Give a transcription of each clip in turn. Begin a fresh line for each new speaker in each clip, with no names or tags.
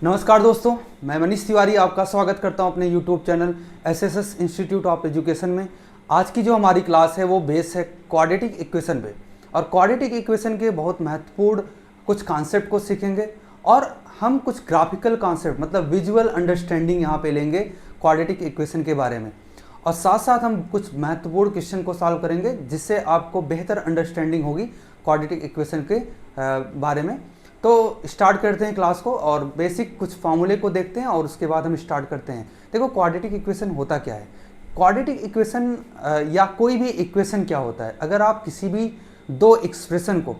नमस्कार दोस्तों, मैं मनीष तिवारी आपका स्वागत करता हूं अपने YouTube channel SSS institute of education में। आज की जो हमारी क्लास है वो बेस है क्वाड्रेटिक इक्वेशन पे, और क्वाड्रेटिक इक्वेशन के बहुत महत्वपूर्ण कुछ कॉन्सेप्ट को सीखेंगे और हम कुछ ग्राफिकल कॉन्सेप्ट मतलब विजुअल अंडरस्टैंडिंग यहाँ पे लेंगे क्वाड्रेटिक इक्वेशन के बारे में, और साथ साथ हम कुछ महत्वपूर्ण क्वेश्चन को सॉल्व करेंगे जिससे आपको बेहतर अंडरस्टैंडिंग होगी क्वाड्रेटिक इक्वेशन के बारे में। तो स्टार्ट करते हैं क्लास को और बेसिक कुछ फॉर्मूले को देखते हैं और उसके बाद हम स्टार्ट करते हैं। देखो, क्वाड्रेटिक इक्वेशन होता क्या है। क्वाड्रेटिक इक्वेशन या कोई भी इक्वेशन क्या होता है, अगर आप किसी भी दो एक्सप्रेशन को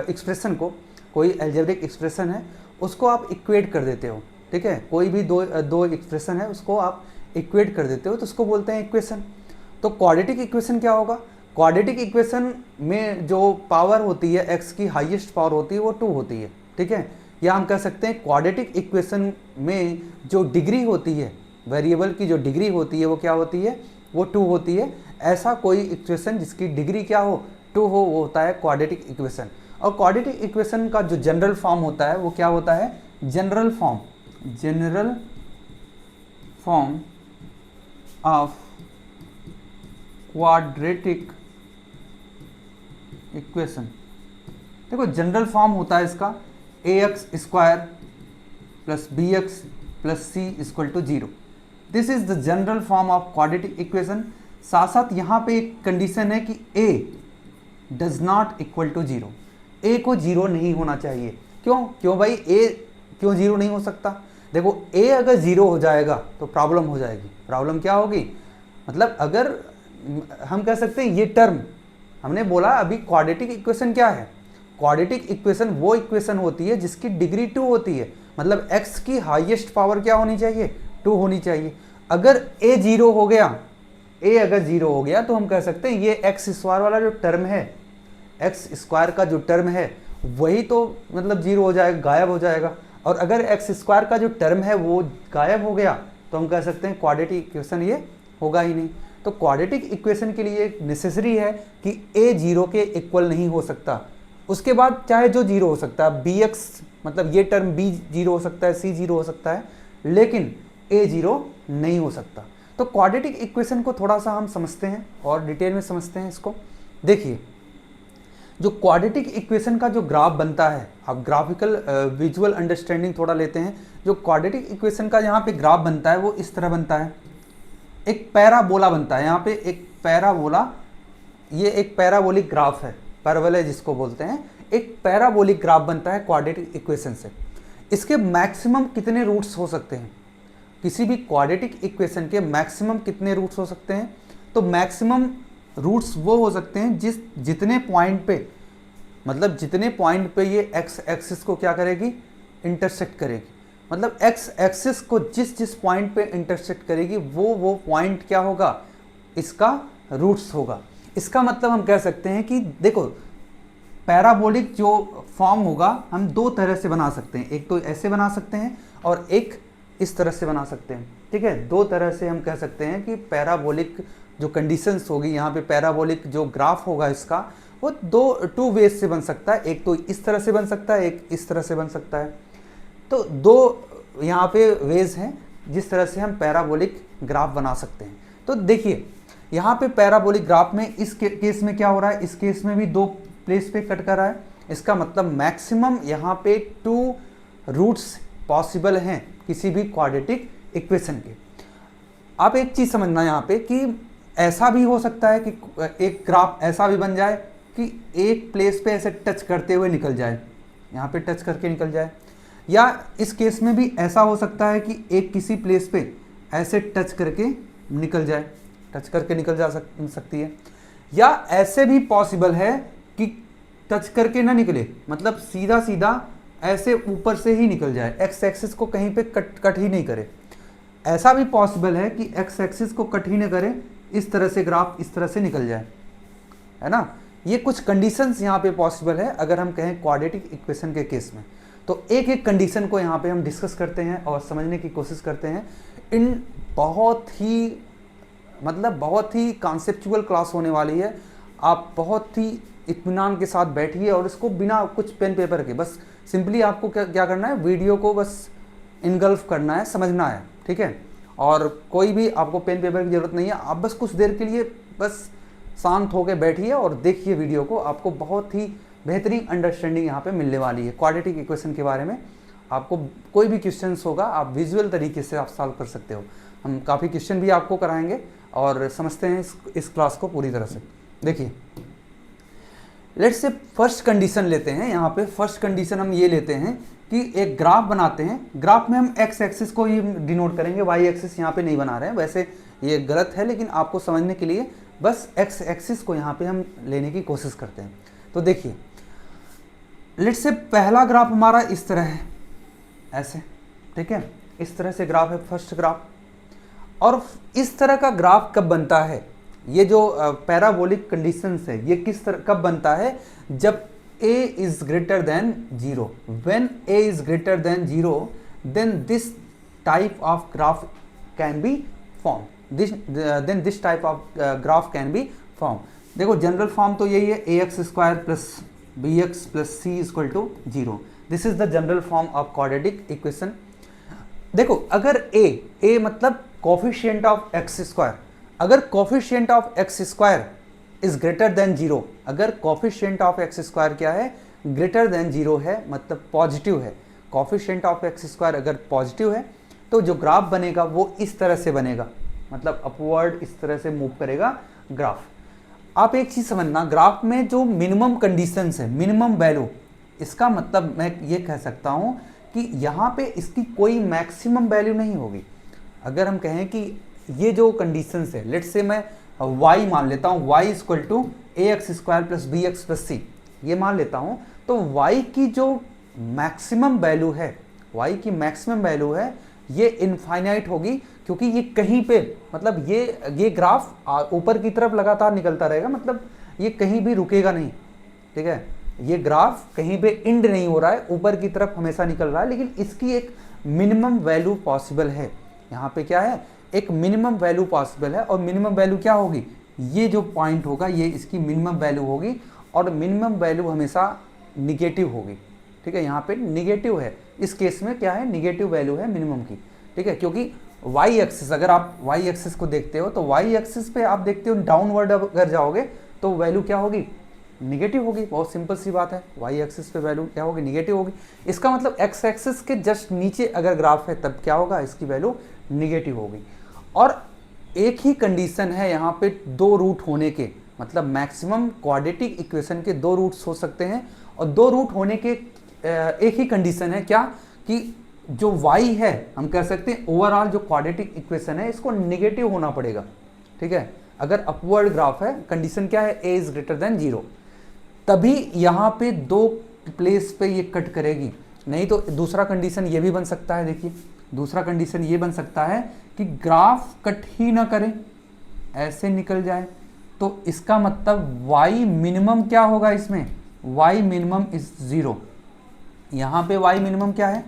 एक्सप्रेशन को कोई एल्जेब्रिक एक्सप्रेशन है उसको आप इक्वेट कर देते हो, ठीक है, कोई भी दो एक्सप्रेशन है उसको आप इक्वेट कर देते हो तो उसको बोलते हैं इक्वेशन। तो क्वाड्रेटिक इक्वेशन क्या होगा। क्वाड्रेटिक इक्वेशन में जो पावर होती है x की हाईएस्ट पावर होती है वो 2 होती है, ठीक है। या हम कह सकते हैं क्वाड्रेटिक इक्वेशन में जो डिग्री होती है, वेरिएबल की जो डिग्री होती है वो क्या होती है, वो 2 होती है। ऐसा कोई इक्वेशन जिसकी डिग्री क्या हो, 2 हो, वो होता है क्वाड्रेटिक इक्वेशन। और क्वाड्रेटिक इक्वेशन का जो जनरल फॉर्म होता है वो क्या होता है, general form of quadratic equation. देखो, जनरल फॉर्म होता है इसका ax square plus bx plus c equal to 0। This is the general form of quadratic equation. साथ साथ यहाँ पे एक कंडीशन है कि a does not equal to 0। a को 0 नहीं होना चाहिए। क्यों भाई, a क्यों 0 नहीं हो सकता। देखो, a अगर 0 हो जाएगा तो प्रॉब्लम हो जाएगी। प्रॉब्लम क्या होगी, मतलब अगर हम कह सकते हैं ये टर्म, हमने बोला अभी क्वाड्रेटिक इक्वेशन क्या है। क्वाड्रेटिक इक्वेशन वो इक्वेशन होती है जिसकी डिग्री 2 होती है, मतलब x की हाईएस्ट पावर क्या होनी चाहिए, 2 होनी चाहिए। अगर a 0 हो गया, a अगर 0 हो गया तो हम कह सकते हैं ये x स्क्वायर वाला जो टर्म है, x स्क्वायर का जो टर्म है वही तो मतलब 0 हो जाएगा, गायब हो जाएगा। और अगर x स्क्वायर का जो टर्म है वो गायब हो गया तो हम कह सकते हैं क्वाड्रेटिक इक्वेशन ये होगा ही नहीं। तो क्वाड्रेटिक इक्वेशन के लिए नेसेसरी है कि a 0 के इक्वल नहीं हो सकता। उसके बाद चाहे जो 0 हो सकता है, bx मतलब ये टर्म b 0 हो सकता है, c 0 हो सकता है, लेकिन a 0 नहीं हो सकता। तो क्वाड्रेटिक इक्वेशन को थोड़ा सा हम समझते हैं और डिटेल में समझते हैं इसको। देखिए, जो क्वाड्रेटिक इक्वेशन का जो ग्राफ बनता है, आप ग्राफिकल विजुअल अंडरस्टैंडिंग थोड़ा लेते हैं। जो क्वाड्रेटिक इक्वेशन का यहाँ पे ग्राफ बनता है वो इस तरह बनता है, एक पैराबोला बनता है। यहाँ पे एक पैराबोला, ये एक पैराबोलिक ग्राफ है, पैराबोला जिसको बोलते हैं, एक पैराबोलिक ग्राफ बनता है क्वाड्रेटिक इक्वेशन से। इसके मैक्सिमम कितने रूट्स हो सकते हैं, किसी भी क्वाड्रेटिक इक्वेशन के मैक्सिमम कितने रूट्स हो सकते हैं। तो मैक्सिमम रूट्स वो हो सकते हैं जितने पॉइंट पे, मतलब जितने पॉइंट पे ये एक्स एक्सिस को क्या करेगी, इंटरसेक्ट करेगी। मतलब एक्स एक्सिस को जिस पॉइंट पे इंटरसेक्ट करेगी वो पॉइंट क्या होगा, इसका रूट्स होगा। इसका मतलब हम कह सकते हैं कि देखो, पैराबोलिक जो फॉर्म होगा हम दो तरह से बना सकते हैं, एक तो ऐसे बना सकते हैं और एक इस तरह से बना सकते हैं, ठीक है। दो तरह से हम कह सकते हैं कि पैराबोलिक जो कंडीशंस होगी, यहाँ पे पैराबोलिक जो ग्राफ होगा इसका वो टू वेज से बन सकता है। एक तो इस तरह से बन सकता है, एक इस तरह से बन सकता है। तो दो यहाँ पे वेज हैं जिस तरह से हम पैराबोलिक ग्राफ बना सकते हैं। तो देखिए, यहाँ पे पैराबोलिक ग्राफ में इस केस में क्या हो रहा है, इस केस में भी दो प्लेस पे कट कर रहा है। इसका मतलब मैक्सिमम यहाँ पे 2 रूट्स पॉसिबल हैं किसी भी क्वाड्रेटिक इक्वेशन के। आप एक चीज़ समझना यहाँ पे कि ऐसा भी हो सकता है कि एक ग्राफ ऐसा भी बन जाए कि एक प्लेस पे ऐसे टच करते हुए निकल जाए, यहाँ पे टच करके निकल जाए। या इस केस में भी ऐसा हो सकता है कि एक किसी प्लेस पे ऐसे टच करके निकल जाए, टच करके निकल जा सकती है। या ऐसे भी पॉसिबल है कि टच करके ना निकले, मतलब सीधा सीधा ऐसे ऊपर से ही निकल जाए, एक्स एक्सिस को कहीं पे कट ही नहीं करे। ऐसा भी पॉसिबल है कि एक्स एक्सिस को कट ही नहीं करे, इस तरह से ग्राफ इस तरह से निकल जाए, है ना। ये कुछ कंडीशंस यहाँ पे पॉसिबल है अगर हम कहें क्वाड्रेटिक इक्वेशन के केस में। तो एक एक कंडीशन को यहाँ पे हम डिस्कस करते हैं और समझने की कोशिश करते हैं। इन बहुत ही कॉन्सेप्चुअल क्लास होने वाली है। आप बहुत ही इत्मीनान के साथ बैठिए और इसको बिना कुछ पेन पेपर के बस सिंपली आपको क्या करना है, वीडियो को बस इनगल्फ करना है, समझना है, ठीक है। और कोई भी आपको पेन पेपर की ज़रूरत नहीं है, आप बस कुछ देर के लिए बस शांत होकर बैठिए और देखिए वीडियो को, आपको बहुत ही बेहतरीन अंडरस्टैंडिंग यहाँ पे मिलने वाली है क्वाड्रेटिक इक्वेशन के बारे में। आपको कोई भी क्वेश्चंस होगा आप विजुअल तरीके से आप सॉल्व कर सकते हो। हम काफ़ी क्वेश्चन भी आपको कराएंगे और समझते हैं इस क्लास को पूरी तरह से। देखिए लेट्स से फर्स्ट कंडीशन लेते हैं। यहाँ पे फर्स्ट कंडीशन हम ये लेते हैं कि एक ग्राफ बनाते हैं। ग्राफ में हम एक्स एक्सिस को ही डिनोट करेंगे, वाई एक्सिस यहाँ पे नहीं बना रहे हैं, वैसे ये गलत है लेकिन आपको समझने के लिए बस एक्स एक्सिस को यहाँ पे हम लेने की कोशिश करते हैं। तो देखिए लेट्स से पहला ग्राफ हमारा इस तरह है, ऐसे, ठीक है, इस तरह से ग्राफ है फर्स्ट ग्राफ। और इस तरह का ग्राफ कब बनता है, ये जो पैराबोलिक कंडीशंस है ये किस तरह कब बनता है, जब a is greater than 0. When a is greater than 0, then this type of graph can be formed. Then this type of graph can be formed. देखो जनरल फॉर्म तो यही है, ax square plus bx plus c equal to 0. This is the general form of quadratic equation. देखो अगर a मतलब coefficient of x square, अगर coefficient of x square is greater than 0, अगर coefficient of x square क्या है, greater than 0 है, मतलब positive है। कोफिशिएंट ऑफ एक्स स्क्वायर अगर पॉजिटिव है तो जो ग्राफ बनेगा वो इस तरह से बनेगा, मतलब अपवर्ड इस तरह से मूव करेगा ग्राफ। आप एक चीज समझना, ग्राफ में जो मिनिमम कंडीशंस है, मिनिमम वैल्यू, इसका मतलब मैं ये कह सकता हूँ कि यहाँ पे इसकी कोई मैक्सिमम वैल्यू नहीं होगी। अगर हम कहें कि ये जो कंडीशंस है, लेट्स से मैं y मान लेता हूँ, y equal to a x square plus b x plus c, ये मान लेता हूँ, तो y की जो मैक्सिमम वैल्यू है, y की मैक्सिमम वैल्यू है, ये इनफाइनाइट होगी, क्योंकि ये कहीं पे, मतलब ये ग्राफ ऊपर की तरफ लगातार निकलता रहेगा, मतलब ये कहीं भी रुकेगा नहीं, ठीक है। ये ग्राफ कहीं पे इंड नहीं हो रहा है, ऊपर की तरफ हमेशा निकल रहा है, लेकिन इसकी एक मिनिमम वैल्यू पॉसिबल है। यहाँ पे क्या है, एक मिनिमम वैल्यू पॉसिबल है, और मिनिमम वैल्यू क्या होगी, ये जो पॉइंट होगा ये इसकी मिनिमम वैल्यू होगी, और मिनिमम वैल्यू हमेशा निगेटिव होगी, ठीक है। यहाँ पे निगेटिव है, इस केस में क्या है, निगेटिव वैल्यू है मिनिमम की, ठीक है। क्योंकि वाई एक्सिस, अगर आप वाई एक्सिस को देखते हो तो वाई एक्सिस पे आप देखते हो डाउनवर्ड अगर जाओगे तो वैल्यू क्या होगी, निगेटिव होगी। बहुत सिंपल सी बात है, वाई एक्सिस पे वैल्यू क्या होगी, निगेटिव होगी। इसका मतलब एक्स एक्सिस के जस्ट नीचे अगर ग्राफ है तब क्या होगा, इसकी वैल्यू निगेटिव होगी। और एक ही कंडीशन है यहाँ पे दो रूट होने के, मतलब मैक्सिमम क्वाड्रेटिक इक्वेशन के दो रूट्स हो सकते हैं, और दो रूट होने के एक ही कंडीशन है, क्या, कि जो y है हम कह सकते हैं ओवरऑल जो क्वाड्रेटिक इक्वेशन है इसको निगेटिव होना पड़ेगा, ठीक है। अगर अपवर्ड ग्राफ है, कंडीशन क्या है, a इज ग्रेटर देन 0, तभी यहाँ पे दो प्लेस पे ये कट करेगी। नहीं तो दूसरा कंडीशन ये भी बन सकता है, देखिए दूसरा कंडीशन ये बन सकता है कि ग्राफ कट ही ना करे, ऐसे निकल जाए, तो इसका मतलब y मिनिमम क्या होगा इसमें, y मिनिमम इज 0। यहाँ पे y मिनिमम क्या है,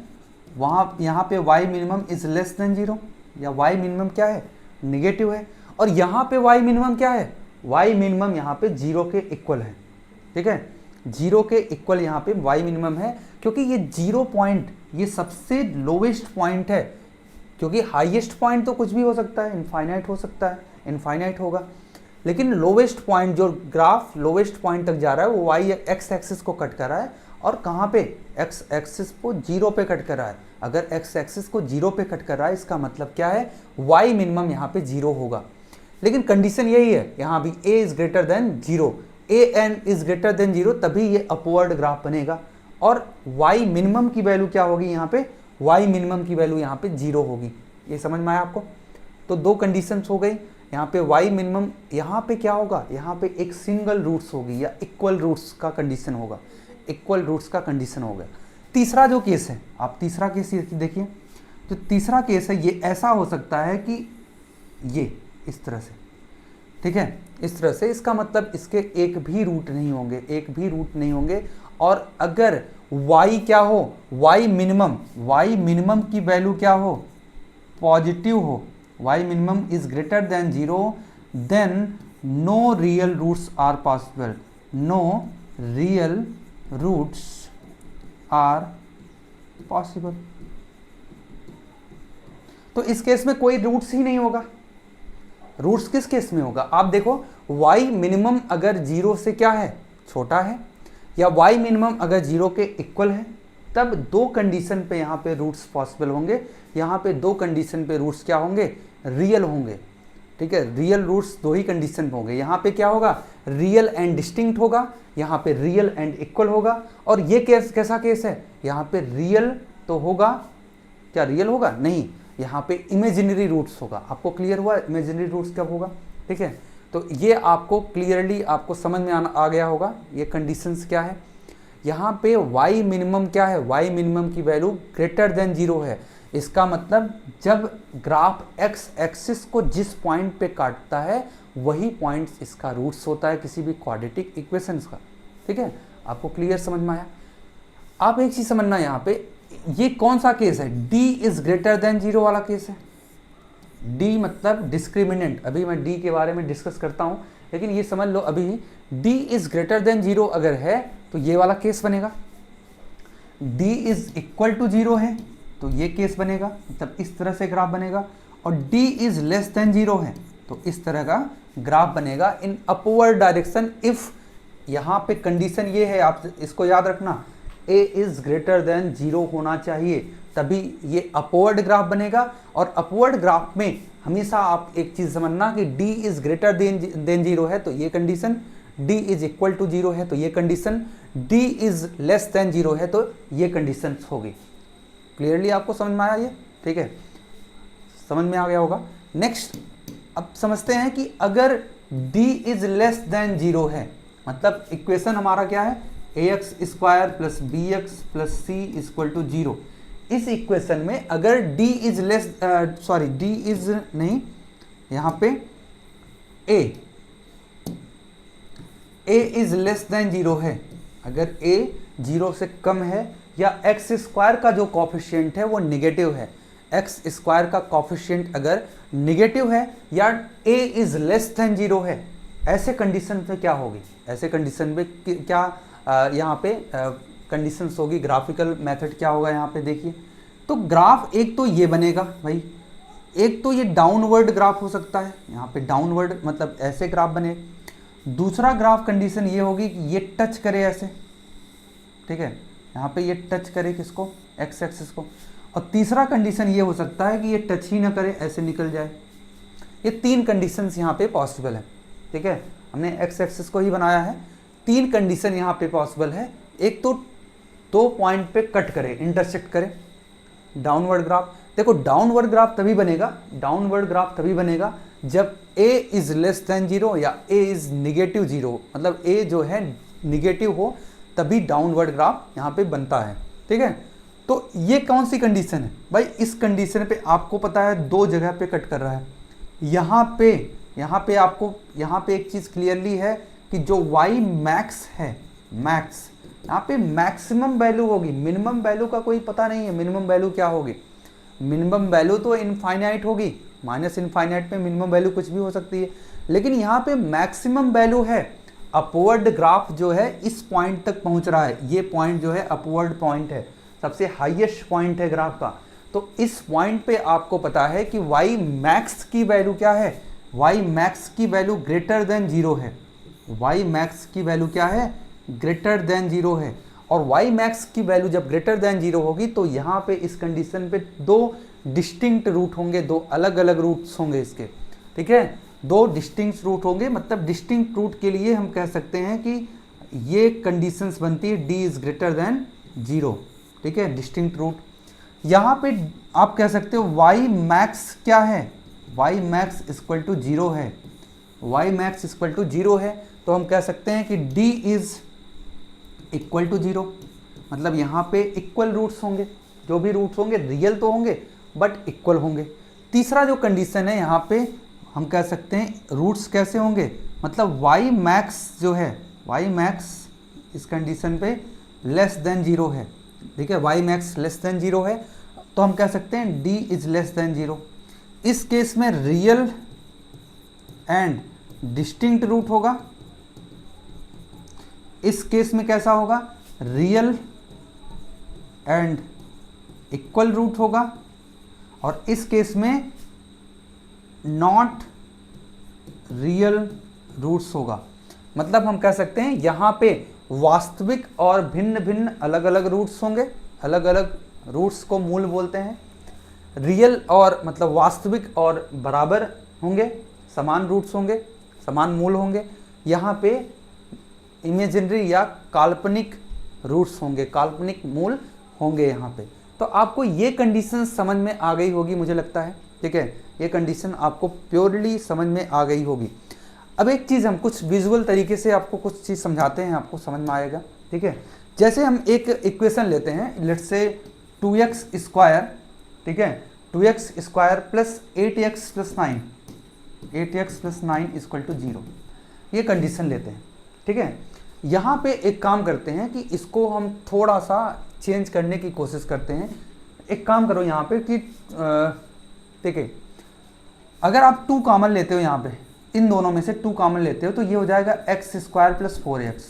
यहाँ पे y minimum is less than 0, या y मिनिमम क्या है, निगेटिव है। और यहाँ पे y मिनिमम क्या है, y मिनिमम यहाँ पे 0 के इक्वल है, ठीक है, 0 के इक्वल यहाँ पे y मिनिमम है, क्योंकि ये 0 पॉइंट ये सबसे लोवेस्ट पॉइंट है, क्योंकि हाईएस्ट पॉइंट तो कुछ भी हो सकता है, इनफाइनाइट हो सकता है, इनफाइनाइट होगा, लेकिन लोवेस्ट पॉइंट, जो ग्राफ लोवेस्ट पॉइंट तक जा रहा है वो y एक्स एक्सिस को कट कर रहा है, और कहाँ पे, एक्स एक्सिस को 0 पे कट कर रहा है। अगर एक्स एक्सिस को 0 पे कट कर रहा है इसका मतलब क्या है, y मिनिमम यहाँ पे 0 होगा। लेकिन कंडीशन यही है यहाँ भी, a is greater than 0, an is greater than 0, तभी ये अपवर्ड ग्राफ बनेगा। और y मिनिमम की वैल्यू क्या होगी यहाँ पे, y मिनिमम की वैल्यू यहाँ पे 0 होगी। ये समझ में आया आपको? तो दो कंडीशंस हो गई यहाँ पे, y मिनिमम, यहाँ पे क्या होगा, यहाँ पे एक सिंगल रूट्स होगी या इक्वल रूट्स का कंडीशन होगा, इक्वल रूट्स का कंडीशन हो गया। तीसरा जो केस है, आप तीसरा केस देखिए, तो तीसरा केस है ये ऐसा हो सकता है कि ये इस तरह से, ठीक है, इस तरह से, इसका मतलब इसके एक भी रूट नहीं होंगे, एक भी रूट नहीं होंगे। और अगर y क्या हो, y मिनिमम की वैल्यू क्या हो, पॉजिटिव हो, y minimum is greater than 0, then no real roots are possible, no real roots are possible. तो इस केस में कोई रूट्स ही नहीं होगा। रूट्स किस केस में होगा? आप देखो, y मिनिमम अगर 0 से क्या है, छोटा है, या y मिनिमम अगर 0 के इक्वल है, तब दो कंडीशन पे यहाँ पे रूट्स पॉसिबल होंगे। यहाँ पे दो कंडीशन पे रूट्स क्या होंगे? रियल होंगे। ठीक है, रियल रूट्स दो ही कंडीशन पे होंगे। यहाँ पे क्या होगा? रियल एंड डिस्टिंक्ट होगा, यहाँ पे रियल एंड इक्वल होगा। और ये केस कैसा केस है? यहाँ पे रियल तो होगा, क्या रियल होगा? नहीं, यहाँ पे इमेजिनरी रूट्स होगा। आपको क्लियर हुआ इमेजिनरी रूट्स कब होगा? ठीक है, तो ये आपको क्लियरली आपको समझ में आ गया होगा ये कंडीशंस क्या है। यहाँ पे y मिनिमम क्या है? y मिनिमम की वैल्यू ग्रेटर देन 0 है। इसका मतलब जब ग्राफ x एक्सिस को जिस पॉइंट पे काटता है वही पॉइंट इसका रूट्स होता है किसी भी क्वाड्रेटिक इक्वेशंस का। ठीक है, आपको क्लियर समझ में आया? आप एक चीज समझना, यहाँ पे ये कौन सा केस है? d इज ग्रेटर देन 0 वाला केस है। d मतलब डिस्क्रिमिनेंट, अभी मैं d के बारे में डिस्कस करता हूँ, लेकिन ये समझ लो अभी d इज ग्रेटर देन 0 अगर है तो ये वाला केस बनेगा। d इज इक्वल टू 0 है तो ये केस बनेगा, मतलब इस तरह से ग्राफ बनेगा। और d इज लेस देन 0 है तो इस तरह का ग्राफ बनेगा इन अपवर्ड डायरेक्शन। इफ यहाँ पे कंडीशन ये है, आप इसको याद रखना, a इज ग्रेटर देन 0 होना चाहिए, तभी ये अपवर्ड ग्राफ बनेगा। और अपवर्ड ग्राफ में हमेशा आप एक चीज समझना कि d इज ग्रेटर देन 0 है तो ये condition, d is equal to 0 है तो ये condition, d is less than 0 है तो ये कंडीशन होगी। क्लियरली आपको समझ में आया ये? ठीक है, समझ में आ गया होगा। नेक्स्ट अब समझते हैं कि अगर d इज लेस देन 0 है, मतलब इक्वेशन हमारा क्या है? ax square plus b x plus c equal to 0। इस इक्वेशन में अगर d is less d is नहीं, यहाँ पे a इज लेस देन 0 है, अगर a 0 से कम है, या x स्क्वायर का जो कॉफिशिएंट है वो निगेटिव है, x स्क्वायर का कॉफिशिएंट अगर निगेटिव है, या a इज लेस देन 0 है, ऐसे कंडीशन पे क्या होगी? ऐसे कंडीशन पे क्या यहाँ पे कंडीशंस होगी? ग्राफिकल मेथड क्या होगा यहाँ पे देखिए। तो ग्राफ एक तो ये बनेगा भाई, एक तो ये डाउनवर्ड ग्राफ हो सकता है, यहाँ पे डाउनवर्ड मतलब ऐसे ग्राफ बने। दूसरा ग्राफ कंडीशन ये होगी कि ये टच करे ऐसे, ठीक है, यहाँ पे ये टच करे किसको? एक्स एक्सिस को। और तीसरा कंडीशन ये हो सकता है कि ये टच ही ना करे, ऐसे निकल जाए। ये तीन कंडीशंस यहाँ पे पॉसिबल है। ठीक है, हमने एक्स एक्सिस को ही बनाया है, तीन कंडीशन यहाँ पे पॉसिबल है। एक तो दो पॉइंट पे कट करे, इंटरसेक्ट करे, डाउनवर्ड ग्राफ। देखो डाउनवर्ड ग्राफ तभी बनेगा, डाउनवर्ड ग्राफ तभी बनेगा जब a इज लेस देन 0 या a इज निगेटिव 0, मतलब a जो है निगेटिव हो, तभी डाउनवर्ड ग्राफ यहाँ पे बनता है। ठीक है, तो ये कौन सी कंडीशन है भाई? इस कंडीशन पे आपको पता है दो जगह पे कट कर रहा है। यहाँ पे आपको यहाँ पे एक चीज क्लियरली है कि जो y मैक्स है, मैक्स यहाँ पे मैक्सिमम वैल्यू होगी, मिनिमम वैल्यू का कोई पता नहीं है। मिनिमम वैल्यू क्या होगी? मिनिमम वैल्यू तो इनफाइनाइट होगी, माइनस इनफाइनाइट में मिनिमम वैल्यू कुछ भी हो सकती है, लेकिन यहाँ पे मैक्सिमम वैल्यू है। अपवर्ड ग्राफ जो है इस पॉइंट तक पहुंच रहा है, ये पॉइंट जो है अपवर्ड पॉइंट है, सबसे हाईएस्ट पॉइंट है ग्राफ का। तो इस पॉइंट पे आपको पता है कि y मैक्स की वैल्यू क्या है? y मैक्स की वैल्यू ग्रेटर देन 0 है। y मैक्स की वैल्यू क्या है? ग्रेटर देन 0 है। और y मैक्स की वैल्यू जब ग्रेटर देन 0 होगी तो यहाँ पे इस कंडीशन पे दो डिस्टिंक्ट रूट होंगे, दो अलग अलग रूट्स होंगे इसके। ठीक है, दो डिस्टिंक्ट रूट होंगे, मतलब डिस्टिंक्ट रूट के लिए हम कह सकते हैं कि ये कंडीशंस बनती है d इज ग्रेटर देन 0। ठीक है, डिस्टिंक्ट रूट। यहाँ पे आप कह सकते हो y मैक्स क्या है? y मैक्स इक्वल टू 0 है, y मैक्स इक्वल टू 0 है, तो हम कह सकते हैं कि d इज इक्वल टू 0, मतलब यहाँ पे इक्वल रूट्स होंगे, जो भी रूट्स होंगे रियल तो होंगे बट इक्वल होंगे। तीसरा जो कंडीशन है यहाँ पे हम कह सकते हैं रूट्स कैसे होंगे, मतलब y मैक्स जो है, y मैक्स इस कंडीशन पे लेस देन 0 है। ठीक है, y मैक्स लेस देन 0 है, तो हम कह सकते हैं d इज लेस देन 0। इस केस में रियल एंड डिस्टिंक्ट रूट होगा, इस केस में कैसा होगा, रियल एंड इक्वल रूट होगा, और इस केस में नॉट रियल रूट्स होगा। मतलब हम कह सकते हैं यहाँ पे वास्तविक और भिन्न भिन्न अलग अलग रूट्स होंगे, अलग अलग रूट्स को मूल बोलते हैं। रियल और मतलब वास्तविक और बराबर होंगे, समान रूट्स होंगे, समान मूल होंगे। यहाँ पे इमेजिनरी या काल्पनिक रूट्स होंगे, काल्पनिक मूल होंगे यहाँ पे। तो आपको ये कंडीशन समझ में आ गई होगी मुझे लगता है, ठीक है, ये कंडीशन आपको प्योरली समझ में आ गई होगी। अब एक चीज़ हम कुछ विजुअल तरीके से आपको कुछ चीज़ समझाते हैं, आपको समझ में आएगा, ठीक है। जैसे हम एक इक्वेशन लेते हैं, लेट्स से 2x स्क्वायर, ठीक है, 2x square plus 8x plus 9, 8x plus 9 equal to 0, ये कंडीशन लेते हैं, ठीक है। यहाँ पे एक काम करते हैं कि इसको हम थोड़ा सा चेंज करने की कोशिश करते हैं। एक काम करो यहाँ पे कि ठीक है, अगर आप 2 कॉमन लेते हो यहाँ पे, इन दोनों में से 2 कॉमन लेते हो तो ये हो जाएगा x स्क्वायर प्लस 4x,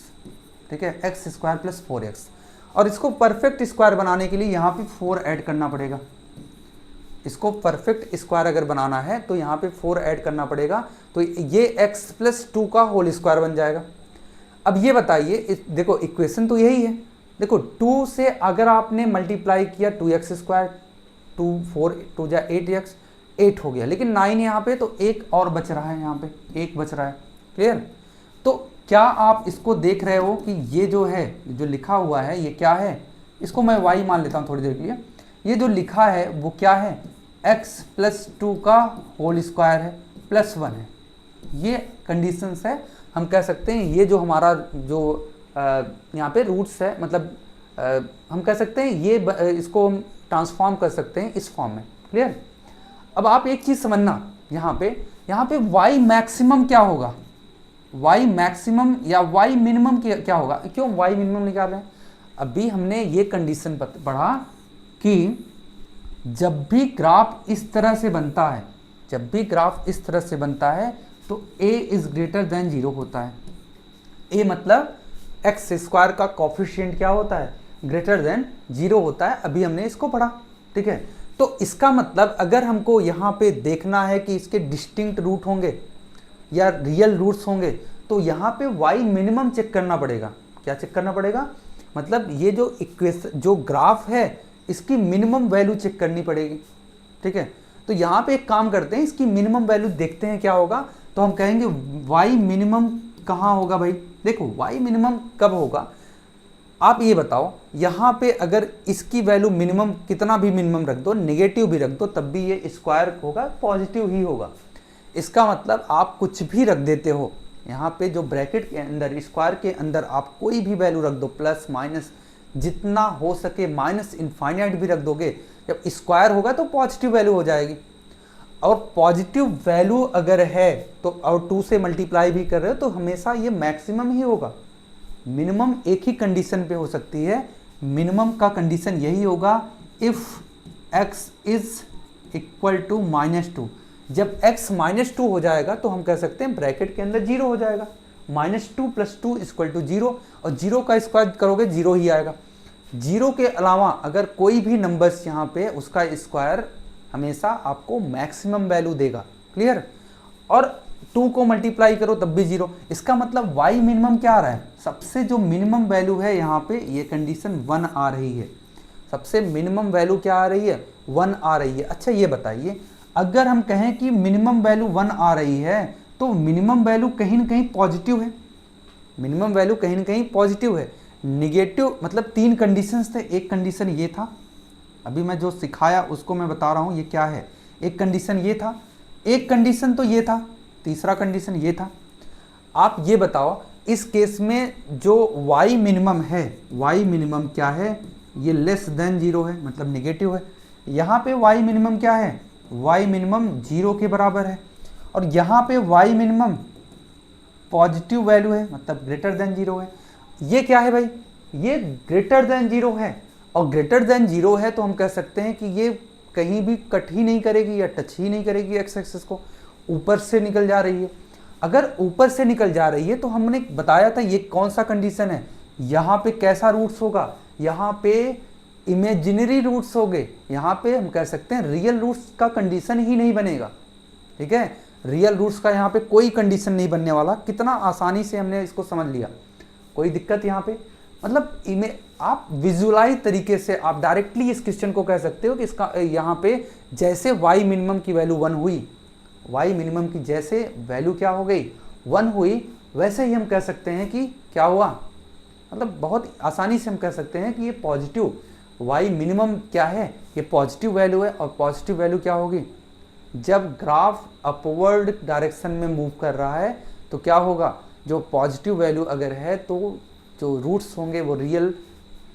ठीक है, x स्क्वायर प्लस 4x। और इसको परफेक्ट स्क्वायर बनाने के लिए यहाँ पे 4 ऐड करना पड़ेगा। इसको परफेक्ट स्क्वायर अगर बनाना है तो यहाँ पे 4 ऐड करना पड़ेगा, तो ये x प्लस 2 का होल स्क्वायर बन जाएगा। अब ये बताइए, देखो इक्वेशन तो यही है, देखो 2 से अगर आपने मल्टीप्लाई किया 2x स्क्वायर, 2 4 2 जा 8x, 8 हो गया, लेकिन 9 यहाँ पे तो एक और बच रहा है, यहाँ पे एक बच रहा है, क्लियर। तो क्या आप इसको देख रहे हो कि ये जो है, जो लिखा हुआ है ये क्या है, इसको मैं y मान लेता हूँ थोड़ी देर के लिए। ये जो लिखा है वो क्या है, x प्लस 2 का होल स्क्वायर है प्लस 1 है। ये कंडीशंस है, हम कह सकते हैं ये जो हमारा जो यहाँ पे रूट्स है, मतलब हम कह सकते हैं ये इसको हम ट्रांसफॉर्म कर सकते हैं इस फॉर्म में, क्लियर। अब आप एक चीज़ समझना, यहाँ पे y मैक्सिमम क्या होगा, y मैक्सिमम या y मिनिमम क्या होगा। क्यों y मिनिमम निकाल रहे हैं, अभी हमने ये कंडीशन पढ़ा कि जब भी ग्राफ इस तरह से बनता है, जब भी ग्राफ इस तरह से बनता है तो a इज ग्रेटर देन 0 होता है। a मतलब x स्क्वायर का कोफिशिएंट क्या होता है, ग्रेटर देन 0 होता है। अभी हमने इसको पढ़ा, ठीक है। तो इसका मतलब अगर हमको यहाँ पे देखना है कि इसके डिस्टिंक्ट रूट होंगे या रियल रूट्स होंगे, तो यहाँ पे y मिनिमम चेक करना पड़ेगा। क्या चेक करना पड़ेगा, मतलब ये जो इक्वेशन जो ग्राफ है इसकी मिनिमम वैल्यू चेक करनी पड़ेगी, ठीक है। तो यहाँ पे एक काम करते हैं, इसकी मिनिमम वैल्यू देखते हैं क्या होगा। तो हम कहेंगे y मिनिमम कहाँ होगा भाई, देखो y मिनिमम कब होगा, आप ये बताओ। यहाँ पे अगर इसकी वैल्यू मिनिमम कितना भी मिनिमम रख दो, नेगेटिव भी रख दो, तब भी ये स्क्वायर होगा, पॉजिटिव ही होगा। इसका मतलब आप कुछ भी रख देते हो, यहाँ पे जो ब्रैकेट के अंदर स्क्वायर के अंदर आप कोई भी वैल्यू रख दो, प्लस माइनस जितना हो सके, माइनस इनफाइनाइट भी रख दोगे, जब स्क्वायर होगा तो पॉजिटिव वैल्यू हो जाएगी। और पॉजिटिव वैल्यू अगर है तो और 2 से मल्टीप्लाई भी कर रहे हो तो हमेशा ये मैक्सिमम ही होगा। मिनिमम एक ही कंडीशन पे हो सकती है, मिनिमम का कंडीशन यही होगा if x is equal to -2। जब x -2 हो जाएगा तो हम कह सकते हैं ब्रैकेट के अंदर 0 हो जाएगा, -2 + 2 इक्वल टू 0, और 0 का स्क्वायर करोगे 0 ही आएगा। 0 के अलावा अगर कोई भी नंबर्स यहाँ पे, उसका स्क्वायर हमेशा आपको मैक्सिमम वैल्यू देगा, क्लियर। और 2 को मल्टीप्लाई करो तब भी 0। इसका मतलब y मिनिमम क्या आ रहा है, सबसे जो मिनिमम वैल्यू है यहाँ पे ये कंडीशन 1 आ रही है। सबसे मिनिमम वैल्यू क्या आ रही है, 1 आ रही है। अच्छा ये बताइए, अगर हम कहें कि मिनिमम वैल्यू 1 आ रही है तो मिनिमम वैल्यू कहीं ना कहीं पॉजिटिव है, मिनिमम वैल्यू कहीं ना कहीं पॉजिटिव है। निगेटिव मतलब 3 कंडीशंस थे, एक कंडीशन ये था, अभी मैं जो सिखाया उसको मैं बता रहा हूँ ये क्या है। एक कंडीशन ये था, एक कंडीशन तो ये था, तीसरा कंडीशन ये था। आप ये बताओ इस केस में जो y मिनिमम है, y मिनिमम क्या है, ये लेस देन 0 है, मतलब नेगेटिव है। यहाँ पे y मिनिमम क्या है, y मिनिमम 0 के बराबर है, और यहाँ पे y मिनिमम पॉजिटिव वैल्यू है, मतलब ग्रेटर देन 0 है। ये क्या है भाई, ये ग्रेटर देन 0 है, और ग्रेटर देन 0 है तो हम कह सकते हैं कि ये कहीं भी कट ही नहीं करेगी या टच ही नहीं करेगी x एक्सिस को, ऊपर से निकल जा रही है। अगर ऊपर से निकल जा रही है तो हमने बताया था ये कौन सा कंडीशन है, यहाँ पे कैसा रूट्स होगा, यहाँ पे इमेजिनरी रूट्स होंगे, यहाँ पे हम कह सकते हैं रियल रूट्स का कंडीशन ही नहीं बनेगा। ठीक है, रियल रूट्स का यहाँ पे कोई कंडीशन नहीं बनने वाला। कितना आसानी से हमने इसको समझ लिया, कोई दिक्कत यहाँ पे, मतलब आप विजुअलाइज तरीके से आप डायरेक्टली इस क्वेश्चन को कह सकते हो कि इसका यहाँ पे जैसे y मिनिमम की वैल्यू 1 हुई, y मिनिमम की जैसे वैल्यू क्या हो गई 1 हुई, वैसे ही हम कह सकते हैं कि क्या हुआ, मतलब बहुत आसानी से हम कह सकते हैं कि ये पॉजिटिव y मिनिमम क्या है, ये पॉजिटिव वैल्यू है। और पॉजिटिव वैल्यू क्या होगी, जब ग्राफ अपवर्ड डायरेक्शन में मूव कर रहा है तो क्या होगा, जो पॉजिटिव वैल्यू अगर है तो जो रूट्स होंगे वो रियल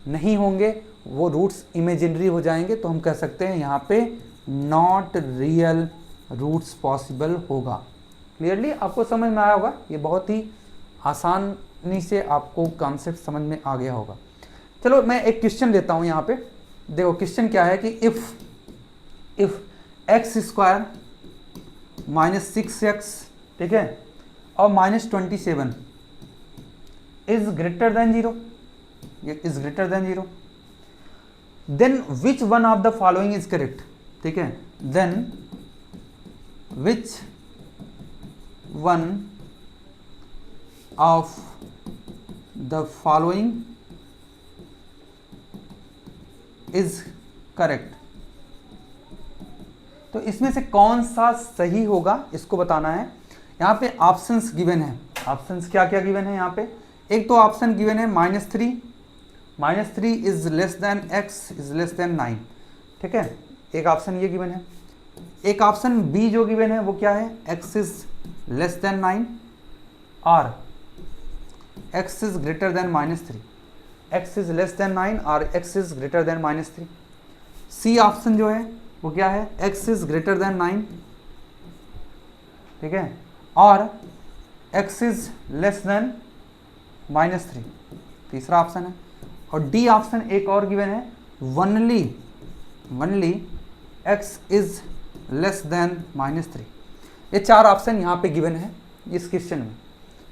नहीं होंगे, वो रूट्स इमेजिनरी हो जाएंगे। तो हम कह सकते हैं यहाँ पे नॉट रियल रूट्स पॉसिबल होगा। क्लियरली आपको समझ में आया होगा, ये बहुत ही आसानी से आपको कॉन्सेप्ट समझ में आ गया होगा। चलो मैं एक क्वेश्चन लेता हूँ यहाँ पे, देखो क्वेश्चन क्या है कि if x square minus 6x, ठीक है, और minus 27 is greater than 0, is greater than 0, then which one of the following is correct. ठीक है, then which one of the following is correct. तो इसमें से कौन सा सही होगा इसको बताना है। यहाँ पे ऑप्शंस गिवन है, ऑप्शंस क्या क्या गिवन है यहाँ पे, एक तो ऑप्शन गिवन है -3 is less then x is less than 9, ठीक है, एक ऑप्शन ये गिवन है। एक ऑप्शन बी जो गिवन है वो क्या है, x इज लेस देन 9 और x is greater than -3, x is less than 9 और x is greater than -3। C option जो है वो क्या है, x इज ग्रेटर देन 9, ठीक है, और x इज लेस देन -3, तीसरा ऑप्शन है। और डी ऑप्शन एक और गिवन है, only x is less then -3। ये चार ऑप्शन यहाँ पे गिवन है इस क्वेश्चन में।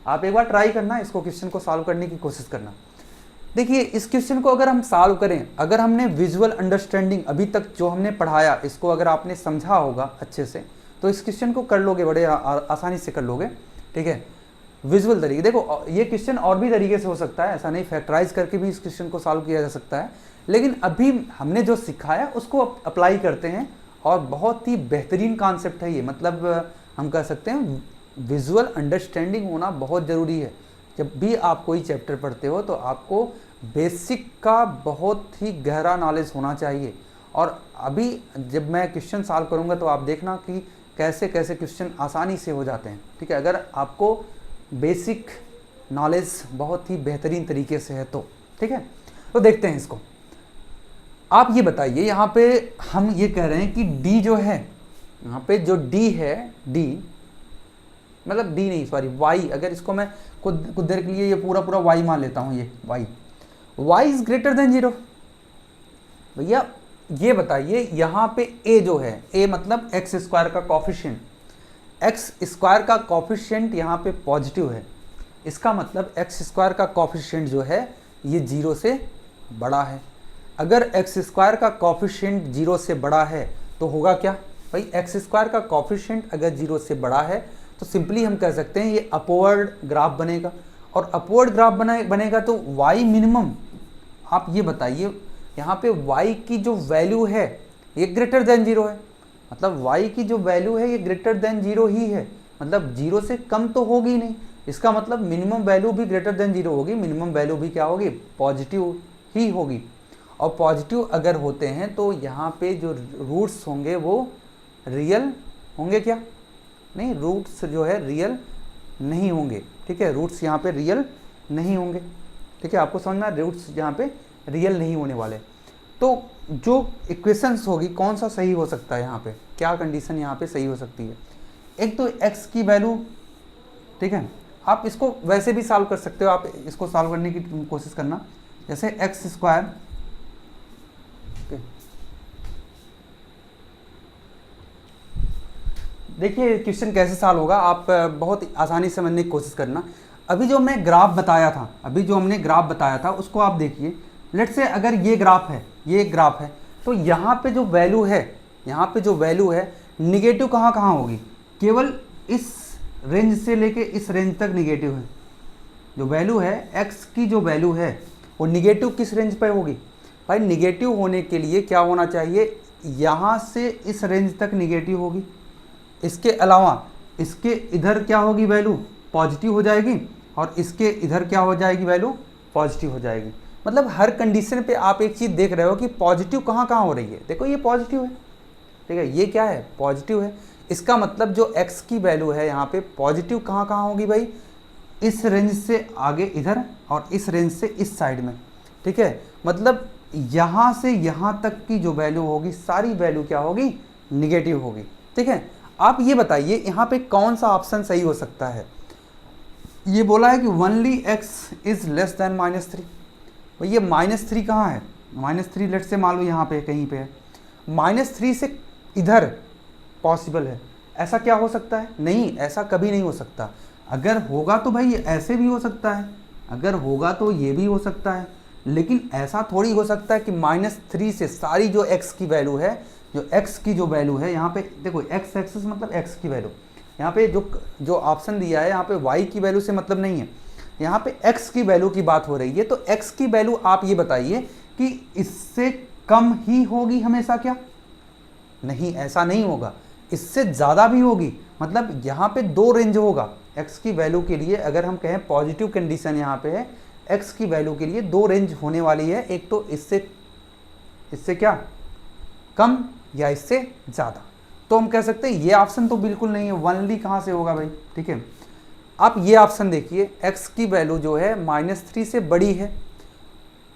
आप एक बार ट्राई करना, इसको क्वेश्चन को सॉल्व करने की कोशिश करना। देखिए इस क्वेश्चन को अगर हम सॉल्व करें, अगर हमने विजुअल अंडरस्टैंडिंग अभी तक जो हमने पढ़ाया इसको अगर आपने समझा होगा अच्छे से, तो इस क्वेश्चन को कर लोगे, बड़े आसानी से कर लोगे। ठीक है, विजुअल तरीके, देखो ये क्वेश्चन और भी तरीके से हो सकता है, ऐसा नहीं फैक्टराइज करके भी इस क्वेश्चन को सॉल्व किया जा सकता है, लेकिन अभी हमने जो सिखाया उसको अप्लाई करते हैं और बहुत ही बेहतरीन कॉन्सेप्ट है ये। मतलब हम कह सकते हैं विजुअल अंडरस्टैंडिंग होना बहुत ज़रूरी है। जब भी आप कोई चैप्टर पढ़ते हो तो आपको बेसिक का बहुत ही गहरा नॉलेज होना चाहिए। और अभी जब मैं क्वेश्चन सॉल्व करूँगा तो आप देखना कि कैसे कैसे क्वेश्चन आसानी से हो जाते हैं। ठीक है, अगर आपको बेसिक नॉलेज बहुत ही बेहतरीन तरीके से है तो। ठीक है, तो देखते हैं इसको। आप ये बताइए, यहाँ पे हम ये कह रहे हैं कि डी जो है, यहाँ पे जो डी है, डी मतलब डी नहीं सॉरी वाई, अगर इसको मैं कुछ देर के लिए ये पूरा वाई मान लेता हूँ, ये वाई इज ग्रेटर देन 0। भैया ये बताइए यहाँ पे ए जो है, ए मतलब एक्स स्क्वायर का कॉफिशिएंट, एक्स स्क्वायर का कॉफिशिएंट यहाँ पे पॉजिटिव है, इसका मतलब एक्स स्क्वायर का कॉफिशिएंट जो है ये 0 से बड़ा है। अगर एक्स स्क्वायर का कॉफिशिएंट 0 से बड़ा है तो होगा क्या भाई, एक्स स्क्वायर का कॉफिशिएंट अगर 0 से बड़ा है तो सिंपली हम कह सकते हैं ये अपवर्ड ग्राफ बनेगा। और अपवर्ड ग्राफ बनेगा तो y मिनिमम, आप ये बताइए यहाँ पे y की जो वैल्यू है ये ग्रेटर देन 0 है, मतलब y की जो वैल्यू है ये ग्रेटर देन 0 ही है, मतलब 0 से कम तो होगी नहीं। इसका मतलब मिनिमम वैल्यू भी ग्रेटर देन 0 होगी, मिनिमम वैल्यू भी क्या होगी, पॉजिटिव ही होगी। और पॉजिटिव अगर होते हैं तो यहाँ पे जो रूट्स होंगे वो रियल होंगे क्या, नहीं, रूट्स जो है रियल नहीं होंगे। ठीक है, रूट्स यहाँ पे रियल नहीं होंगे। ठीक है, आपको समझना, रूट्स यहाँ पे रियल नहीं होने वाले। तो जो इक्वेशंस होगी कौन सा सही हो सकता है, यहाँ पे क्या कंडीशन यहाँ पे सही हो सकती है। एक तो x की वैल्यू, ठीक है, आप इसको वैसे भी सॉल्व कर सकते हो, आप इसको सॉल्व करने की कोशिश करना, जैसे एक्स स्क्वायर देखिए क्वेश्चन कैसे सॉल्व होगा, आप बहुत आसानी से समझने की कोशिश करना। अभी जो हमने ग्राफ बताया था, उसको आप देखिए। लेट्स से अगर ये ग्राफ है, तो यहाँ पे जो वैल्यू है, निगेटिव कहाँ कहाँ होगी? केवल इस रेंज से लेके इस रेंज तक निगेटिव है। जो वैल्यू है x की, जो वैल्यू है वो निगेटिव किस रेंज पे होगी? भाई निगेटिव होने के लिए क्या होना चाहिए? यहाँ से इस रेंज तक निगेटिव होगी। इसके अलावा इसके इधर क्या होगी? वैल्यू पॉजिटिव हो जाएगी, और इसके इधर क्या हो जाएगी? वैल्यू पॉजिटिव हो जाएगी। मतलब हर कंडीशन पे आप एक चीज़ देख रहे हो कि पॉजिटिव कहाँ कहाँ हो रही है। देखो ये पॉजिटिव है, ठीक है, ये क्या है? पॉजिटिव है। इसका मतलब जो x की वैल्यू है यहाँ पे पॉजिटिव कहाँ कहाँ होगी भाई? इस रेंज से आगे इधर, और इस रेंज से इस साइड में, ठीक है। मतलब यहाँ से यहाँ तक की जो वैल्यू होगी, सारी वैल्यू क्या होगी? निगेटिव होगी, ठीक है। आप ये बताइए यहाँ पे कौन सा ऑप्शन सही हो सकता है? ये बोला है कि only x is less then -3। भाई ये -3 कहाँ है? -3 लेट से मान लो यहाँ पे कहीं पे है। -3 से इधर पॉसिबल है, ऐसा क्या हो सकता है? नहीं, ऐसा कभी नहीं हो सकता। अगर होगा तो भाई ऐसे भी हो सकता है, अगर होगा तो ये भी हो सकता है, लेकिन ऐसा थोड़ी हो सकता है कि -3 से सारी जो x की वैल्यू है, यहाँ पे देखो x एक्सिस मतलब x की वैल्यू, यहाँ पे जो ऑप्शन दिया है यहाँ पे y की वैल्यू से मतलब नहीं है, यहाँ पे x की वैल्यू की बात हो रही है। तो x की वैल्यू आप ये बताइए कि इससे कम ही होगी हमेशा क्या? नहीं, ऐसा नहीं होगा, इससे ज़्यादा भी होगी। मतलब यहाँ पे दो रेंज होगा x की वैल्यू के लिए। अगर हम कहें पॉजिटिव कंडीशन यहाँ पे है, x की वैल्यू के लिए दो रेंज होने वाली है, एक तो इससे क्या कम, या इससे ज़्यादा। तो हम कह सकते हैं ये ऑप्शन तो बिल्कुल नहीं है, ओनली कहाँ से होगा भाई? ठीक है, आप ये ऑप्शन देखिए, x की वैल्यू जो है -3 से बड़ी है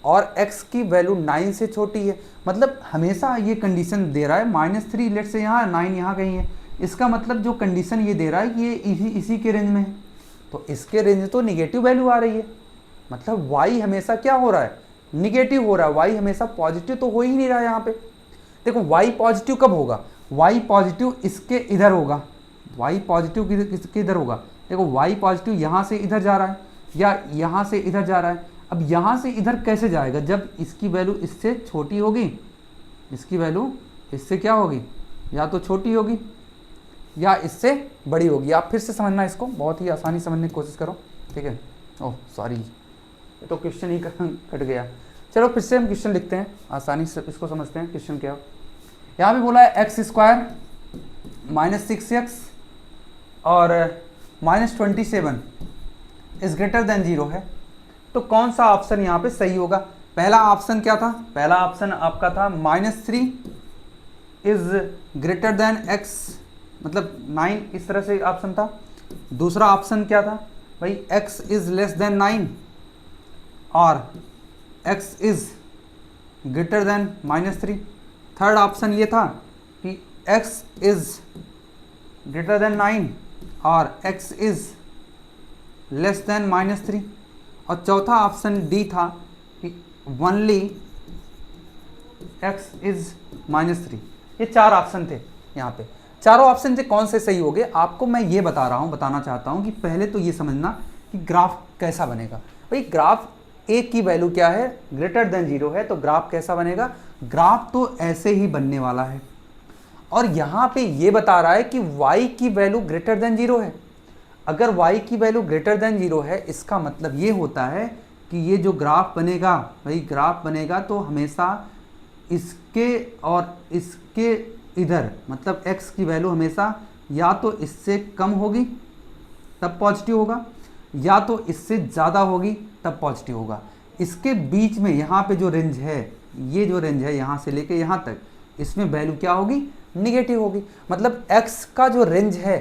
और x की वैल्यू 9 से छोटी है। मतलब हमेशा ये कंडीशन दे रहा है -3 लेट से यहाँ 9 यहाँ कहीं है। इसका मतलब जो कंडीशन ये दे रहा है कि ये इसी के रेंज में है, तो इसके रेंज तो निगेटिव वैल्यू आ रही है। मतलब y हमेशा क्या हो रहा है? निगेटिव हो रहा है। y हमेशा पॉजिटिव तो हो ही नहीं रहा है यहाँ पे। देखो y पॉजिटिव कब होगा? y पॉजिटिव इसके इधर होगा। y पॉजिटिव किसके इधर होगा? देखो y पॉजिटिव यहाँ से इधर जा रहा है, या यहाँ से इधर जा रहा है। अब यहाँ से इधर कैसे जाएगा? जब इसकी वैल्यू इससे छोटी होगी, इसकी वैल्यू इससे क्या होगी? या तो छोटी होगी या इससे बड़ी होगी। आप फिर से समझना, इसको बहुत ही आसानी समझने की कोशिश करो, ठीक है। ओह सॉरी, तो क्वेश्चन ही कट गया। चलो फिर से हम क्वेश्चन लिखते हैं, आसानी से इसको समझते हैं। क्वेश्चन क्या? यहाँ भी बोला है x² -6x और -27 इज ग्रेटर देन 0 है। तो कौन सा ऑप्शन यहाँ पे सही होगा? पहला ऑप्शन क्या था? पहला ऑप्शन आपका था -3 इज ग्रेटर देन x, मतलब 9, इस तरह से ऑप्शन था। दूसरा ऑप्शन क्या था भाई? x इज लेस देन 9 और x is greater than -3। Third option ये था कि x इज ग्रेटर देन 9 और x इज लेस देन -3। और चौथा ऑप्शन डी था कि ओनली x इज -3। ये चार ऑप्शन थे यहाँ पे। चारों ऑप्शन से कौन से सही हो गए आपको मैं ये बताना चाहता हूँ कि पहले तो ये समझना कि ग्राफ कैसा बनेगा। भाई ग्राफ a की वैल्यू क्या है? ग्रेटर देन 0 है, तो ग्राफ कैसा बनेगा? ग्राफ तो ऐसे ही बनने वाला है। और यहाँ पे ये बता रहा है कि y की वैल्यू ग्रेटर देन 0 है। अगर y की वैल्यू ग्रेटर देन 0 है, इसका मतलब ये होता है कि ये जो ग्राफ बनेगा, भाई ग्राफ बनेगा तो हमेशा इसके और इसके इधर, मतलब x की वैल्यू हमेशा या तो इससे कम होगी तब पॉजिटिव होगा, या तो इससे ज़्यादा होगी तब पॉजिटिव होगा। इसके बीच में यहाँ पे जो रेंज है, ये जो रेंज है यहाँ से लेके यहाँ तक, इसमें वैल्यू क्या होगी? निगेटिव होगी। मतलब x का जो रेंज है,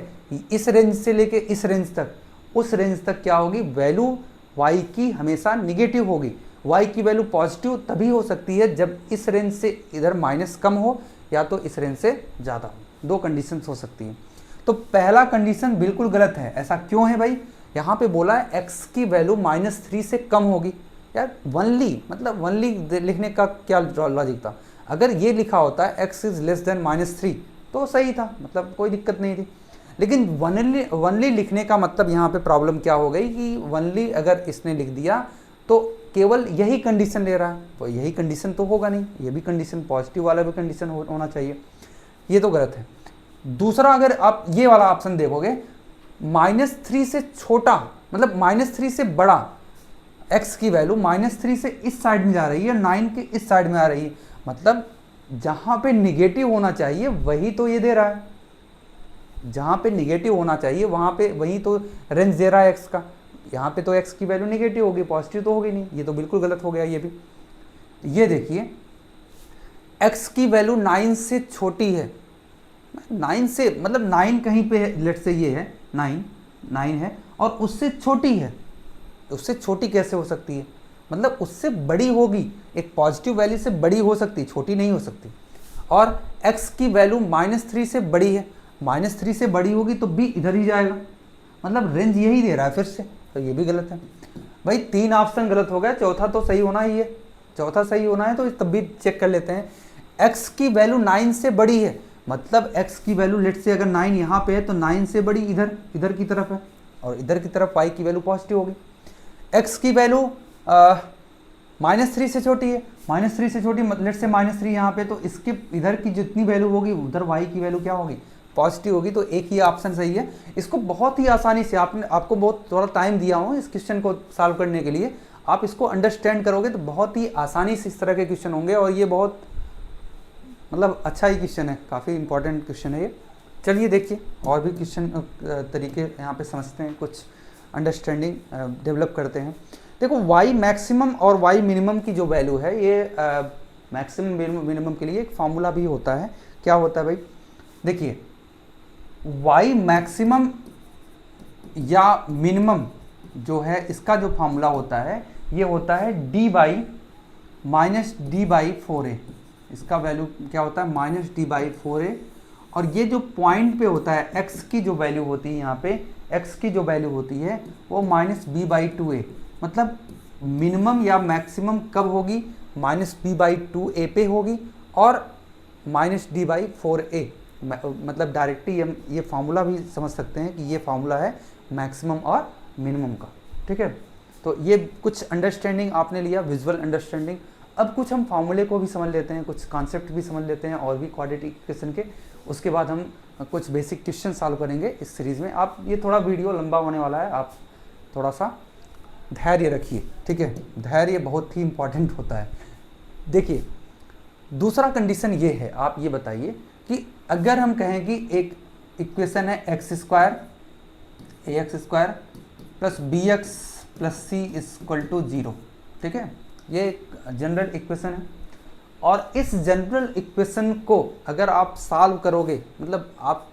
इस रेंज से लेके इस रेंज तक, उस रेंज तक क्या होगी? वैल्यू y की हमेशा निगेटिव होगी। y की वैल्यू पॉजिटिव तभी हो सकती है जब इस रेंज से इधर माइनस कम हो, या तो इस रेंज से ज़्यादा हो। दो कंडीशंस हो सकती हैं। तो पहला कंडीशन बिल्कुल गलत है। ऐसा क्यों है भाई? यहाँ पे बोला है x की वैल्यू -3 से कम होगी। यार ओनली, मतलब ओनली लिखने का क्या लॉजिक था? अगर ये लिखा होता है x इज लेस देन -3 तो सही था, मतलब कोई दिक्कत नहीं थी। लेकिन वनली लिखने का मतलब यहाँ पे प्रॉब्लम क्या हो गई कि वनली अगर इसने लिख दिया तो केवल यही कंडीशन ले रहा है, तो यही कंडीशन तो होगा नहीं, ये भी कंडीशन पॉजिटिव वाला भी कंडीशन होना चाहिए, ये तो गलत है। दूसरा, अगर आप ये वाला ऑप्शन देखोगे, -3 से छोटा मतलब -3 से बड़ा x की वैल्यू -3 से इस साइड में जा रही है, 9 के इस साइड में आ रही है, मतलब जहां पे निगेटिव होना चाहिए वही तो ये दे रहा है, जहां पे निगेटिव होना चाहिए वहां पे वही तो रेंज दे रहा है x का, यहाँ पे तो x की वैल्यू निगेटिव होगी, पॉजिटिव तो होगी नहीं, ये तो बिल्कुल गलत हो गया ये भी। ये देखिए x की वैल्यू 9 से छोटी है, 9 से मतलब 9 कहीं पे है, लेट से ये है 9 है और उससे छोटी है, उससे छोटी कैसे हो सकती है, मतलब उससे बड़ी होगी, एक पॉजिटिव वैल्यू से बड़ी हो सकती, छोटी नहीं हो सकती। और x की वैल्यू -3 से बड़ी है, -3 से बड़ी होगी तो b इधर ही जाएगा, मतलब रेंज यही दे रहा है फिर से, तो ये भी गलत है भाई। 3 ऑप्शन गलत हो गया, चौथा तो सही होना ही है, चौथा सही होना है तो तब भी चेक कर लेते हैं। x की वैल्यू 9 से बड़ी है, मतलब x की वैल्यू लेट से अगर 9 यहाँ पे है तो 9 से बड़ी इधर की तरफ है, और इधर की तरफ y की वैल्यू पॉजिटिव होगी। x की वैल्यू -3 से छोटी है, -3 से छोटी लेट से -3 यहाँ पे, तो इसके इधर की जितनी वैल्यू होगी उधर y की वैल्यू क्या होगी, पॉजिटिव होगी, तो एक ही ऑप्शन सही है। इसको बहुत ही आसानी से आपको बहुत थोड़ा टाइम दिया हूँ इस क्वेश्चन को सॉल्व करने के लिए, आप इसको अंडरस्टैंड करोगे तो बहुत ही आसानी से इस तरह के क्वेश्चन होंगे, और ये बहुत मतलब अच्छा ही क्वेश्चन है, काफ़ी इंपॉर्टेंट क्वेश्चन है ये। चलिए देखिए और भी क्वेश्चन तरीके यहाँ पे समझते हैं, कुछ अंडरस्टैंडिंग डेवलप करते हैं। देखो y मैक्सिमम और y मिनिमम की जो वैल्यू है, ये मैक्सिमम मिनिमम के लिए एक फार्मूला भी होता है। क्या होता है भाई, देखिए y मैक्सिमम या मिनिमम जो है इसका जो फार्मूला होता है ये होता है d/-d/4a, इसका वैल्यू क्या होता है -d/4a, और ये जो पॉइंट पे होता है x की जो वैल्यू होती है, यहाँ पे x की जो वैल्यू होती है वो -b/2a, मतलब मिनिमम या मैक्सिमम कब होगी, -b/2a पे होगी और -d/4a, मतलब डायरेक्टली हम ये फार्मूला भी समझ सकते हैं कि ये फार्मूला है मैक्सिमम और मिनिमम का, ठीक है। तो ये कुछ अंडरस्टैंडिंग आपने लिया, विजुअल अंडरस्टैंडिंग। अब कुछ हम फार्मूले को भी समझ लेते हैं, कुछ कॉन्सेप्ट भी समझ लेते हैं और भी क्वाड्रेटिक इक्वेशन के, उसके बाद हम कुछ बेसिक क्वेश्चन सॉल्व करेंगे इस सीरीज़ में। आप ये थोड़ा वीडियो लंबा होने वाला है, आप थोड़ा सा धैर्य रखिए, ठीक है, धैर्य बहुत ही इंपॉर्टेंट होता है। देखिए दूसरा कंडीशन ये है, आप ये बताइए कि अगर हम कहें कि एक इक्वेशन है x² ax² plus bx plus c equal to 0, ठीक है, ये एक जनरल इक्वेशन है, और इस जनरल इक्वेशन को अगर आप सॉल्व करोगे, मतलब आप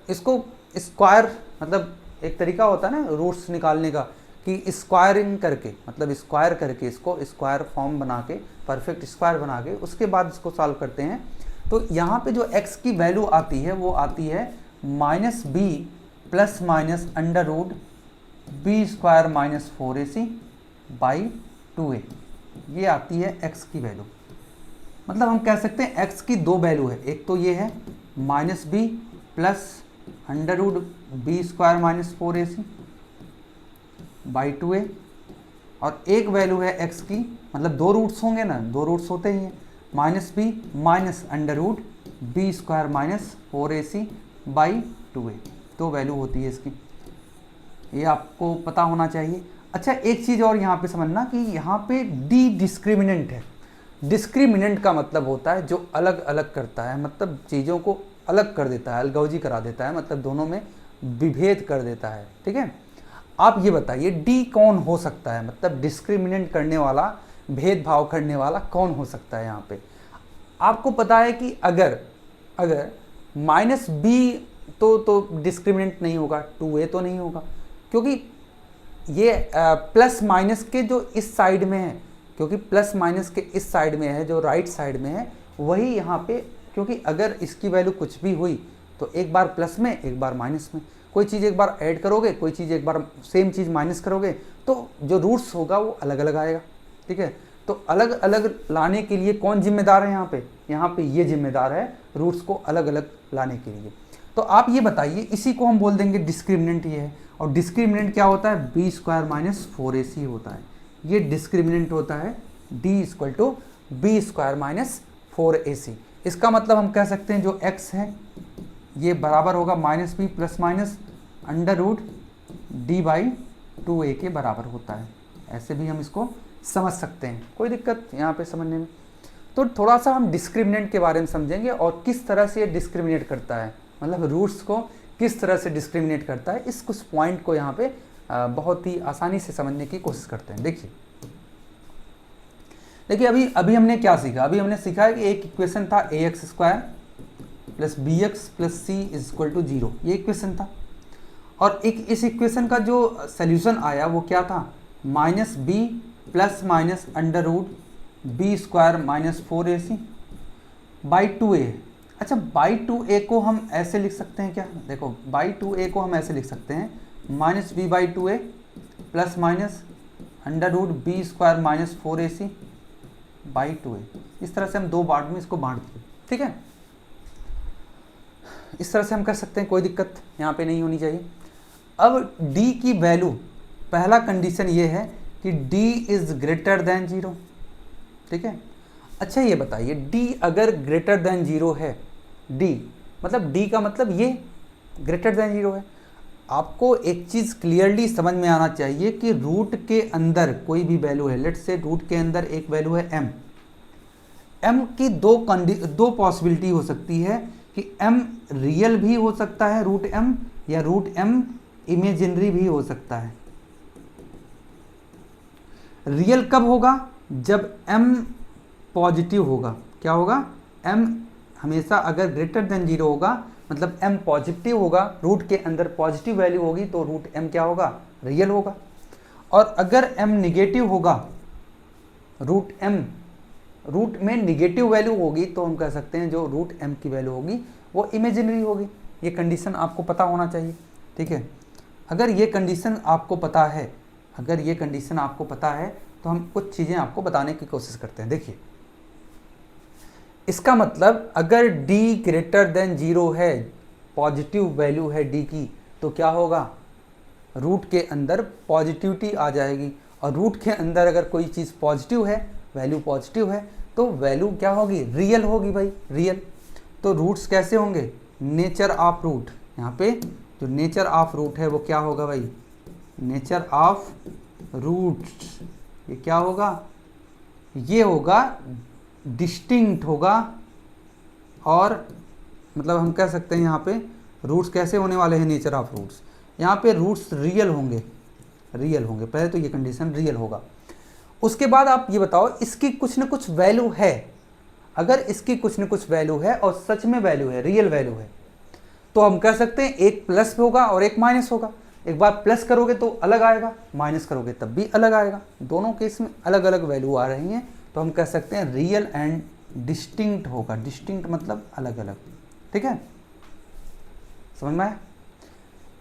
इसको स्क्वायर, मतलब एक तरीका होता है ना रूट्स निकालने का, कि स्क्वायरिंग करके, मतलब स्क्वायर करके इसको स्क्वायर फॉर्म बना के, परफेक्ट स्क्वायर बना के उसके बाद इसको सॉल्व करते हैं, तो यहाँ पे जो x की वैल्यू आती है वो आती है -b plus minus under root b² - 4ac/2a, ये आती है x की वैल्यू। मतलब हम कह सकते हैं x की दो वैल्यू है, एक तो ये है -b plus under root b² - 4ac/2a, और एक वैल्यू है x की, मतलब दो रूट्स होंगे ना, दो रूट्स होते ही हैं, -b minus under root b² - 4ac/2a, दो वैल्यू होती है इसकी, ये आपको पता होना चाहिए। अच्छा एक चीज़ और यहाँ पे समझना कि यहाँ पे डी डिस्क्रिमिनेंट है। डिस्क्रिमिनेंट का मतलब होता है जो अलग अलग करता है, मतलब चीज़ों को अलग कर देता है, अलगौजी करा देता है, मतलब दोनों में विभेद कर देता है, ठीक है। आप ये बताइए डी कौन हो सकता है, मतलब डिस्क्रिमिनेंट करने वाला, भेदभाव करने वाला कौन हो सकता है। यहाँ पे आपको पता है कि अगर -b तो डिस्क्रिमिनेंट नहीं होगा, 2a तो नहीं होगा, क्योंकि ये प्लस माइनस के जो इस साइड में है, क्योंकि प्लस माइनस के इस साइड में है, जो राइट साइड में है वही यहाँ पे, क्योंकि अगर इसकी वैल्यू कुछ भी हुई तो एक बार प्लस में एक बार माइनस में, कोई चीज़ एक बार ऐड करोगे, कोई चीज़ एक बार सेम चीज़ माइनस करोगे, तो जो रूट्स होगा वो अलग अलग आएगा, ठीक है। तो अलग अलग लाने के लिए कौन जिम्मेदार है यहाँ पे ये जिम्मेदार है रूट्स को अलग अलग लाने के लिए। तो आप ये बताइए, इसी को हम बोल देंगे डिस्क्रिमिनेंट ये है, और डिस्क्रिमिनेंट क्या होता है, बी स्क्वायर माइनस 4ac होता है, ये डिस्क्रिमिनेंट होता है d equal to b square minus 4ac। इसका मतलब हम कह सकते हैं जो x है ये बराबर होगा minus b plus minus under root d/2a के बराबर होता है। ऐसे भी हम इसको समझ सकते हैं, कोई दिक्कत यहाँ पे समझने में। तो थोड़ा सा हम डिस्क्रिमिनेंट के बारे में समझेंगे और किस तरह से ये डिस्क्रिमिनेट करता है, मतलब रूट्स को किस तरह से डिस्क्रिमिनेट करता है, इस कुछ पॉइंट को यहाँ पे बहुत ही आसानी से समझने की कोशिश करते हैं। देखिए अभी हमने क्या सीखा, अभी हमने सीखा है कि एक इक्वेशन था ax square plus b x plus c is equal to 0, ये इक्वेशन था। और एक इस इक्वेशन का जो सोल्यूशन आया वो क्या था, minus b plus minus under root b square minus 4ac by 2a। अच्छा, बाई 2a को हम ऐसे लिख सकते हैं क्या, देखो बाई 2a को हम ऐसे लिख सकते हैं minus b by 2a plus minus under root b square minus 4ac by 2a। इस तरह से हम दो पार्ट में इसको बांट दिए, ठीक है। इस तरह से हम कर सकते हैं, कोई दिक्कत यहाँ पे नहीं होनी चाहिए। अब d की वैल्यू, पहला कंडीशन ये है कि d इज ग्रेटर देन 0, ठीक है। अच्छा ये बताइए d अगर ग्रेटर देन 0 है, d मतलब d का मतलब ये ग्रेटर देन 0 है। आपको एक चीज़ क्लियरली समझ में आना चाहिए कि रूट के अंदर कोई भी वैल्यू है, लेट्स से रूट के अंदर एक वैल्यू है m, m की दो पॉसिबिलिटी हो सकती है कि m रियल भी हो सकता है रूट m, या रूट m इमेजिनरी भी हो सकता है। रियल कब होगा, जब m पॉजिटिव होगा। क्या होगा, m हमेशा अगर ग्रेटर देन 0 होगा, मतलब m पॉजिटिव होगा, रूट के अंदर पॉजिटिव वैल्यू होगी तो रूट m क्या होगा, रियल होगा। और अगर m निगेटिव होगा, रूट में निगेटिव वैल्यू होगी, तो हम कह सकते हैं जो रूट m की वैल्यू होगी वो इमेजिनरी होगी। ये कंडीशन आपको पता होना चाहिए, ठीक है। अगर ये कंडीशन आपको पता है, अगर ये कंडीशन आपको पता है तो हम कुछ चीज़ें आपको बताने की कोशिश करते हैं। देखिए इसका मतलब अगर d ग्रेटर देन 0 है, पॉजिटिव वैल्यू है d की, तो क्या होगा, रूट के अंदर पॉजिटिविटी आ जाएगी। और रूट के अंदर अगर कोई चीज़ पॉजिटिव है, वैल्यू पॉजिटिव है, तो वैल्यू क्या होगी, रियल होगी भाई, रियल। तो रूट्स कैसे होंगे, नेचर ऑफ रूट, यहाँ पे जो नेचर ऑफ रूट है वो क्या होगा भाई, नेचर ऑफ रूट, ये क्या होगा, ये होगा डिस्टिंक्ट होगा। और मतलब हम कह सकते हैं यहाँ पे रूट्स कैसे होने वाले हैं, नेचर ऑफ रूट्स, यहाँ पे रूट्स रियल होंगे, रियल होंगे। पहले तो ये कंडीशन रियल होगा। उसके बाद आप ये बताओ इसकी कुछ न कुछ वैल्यू है, अगर इसकी कुछ न कुछ वैल्यू है और सच में वैल्यू है, रियल वैल्यू है, तो हम कह सकते हैं एक प्लस होगा और एक माइनस होगा। एक बार प्लस करोगे तो अलग आएगा, माइनस करोगे तब भी अलग आएगा, दोनों केस में अलग अलग वैल्यू आ रही हैं, तो हम कह सकते हैं रियल एंड डिस्टिंक्ट होगा। डिस्टिंक्ट मतलब अलग अलग, ठीक है, समझ में आया।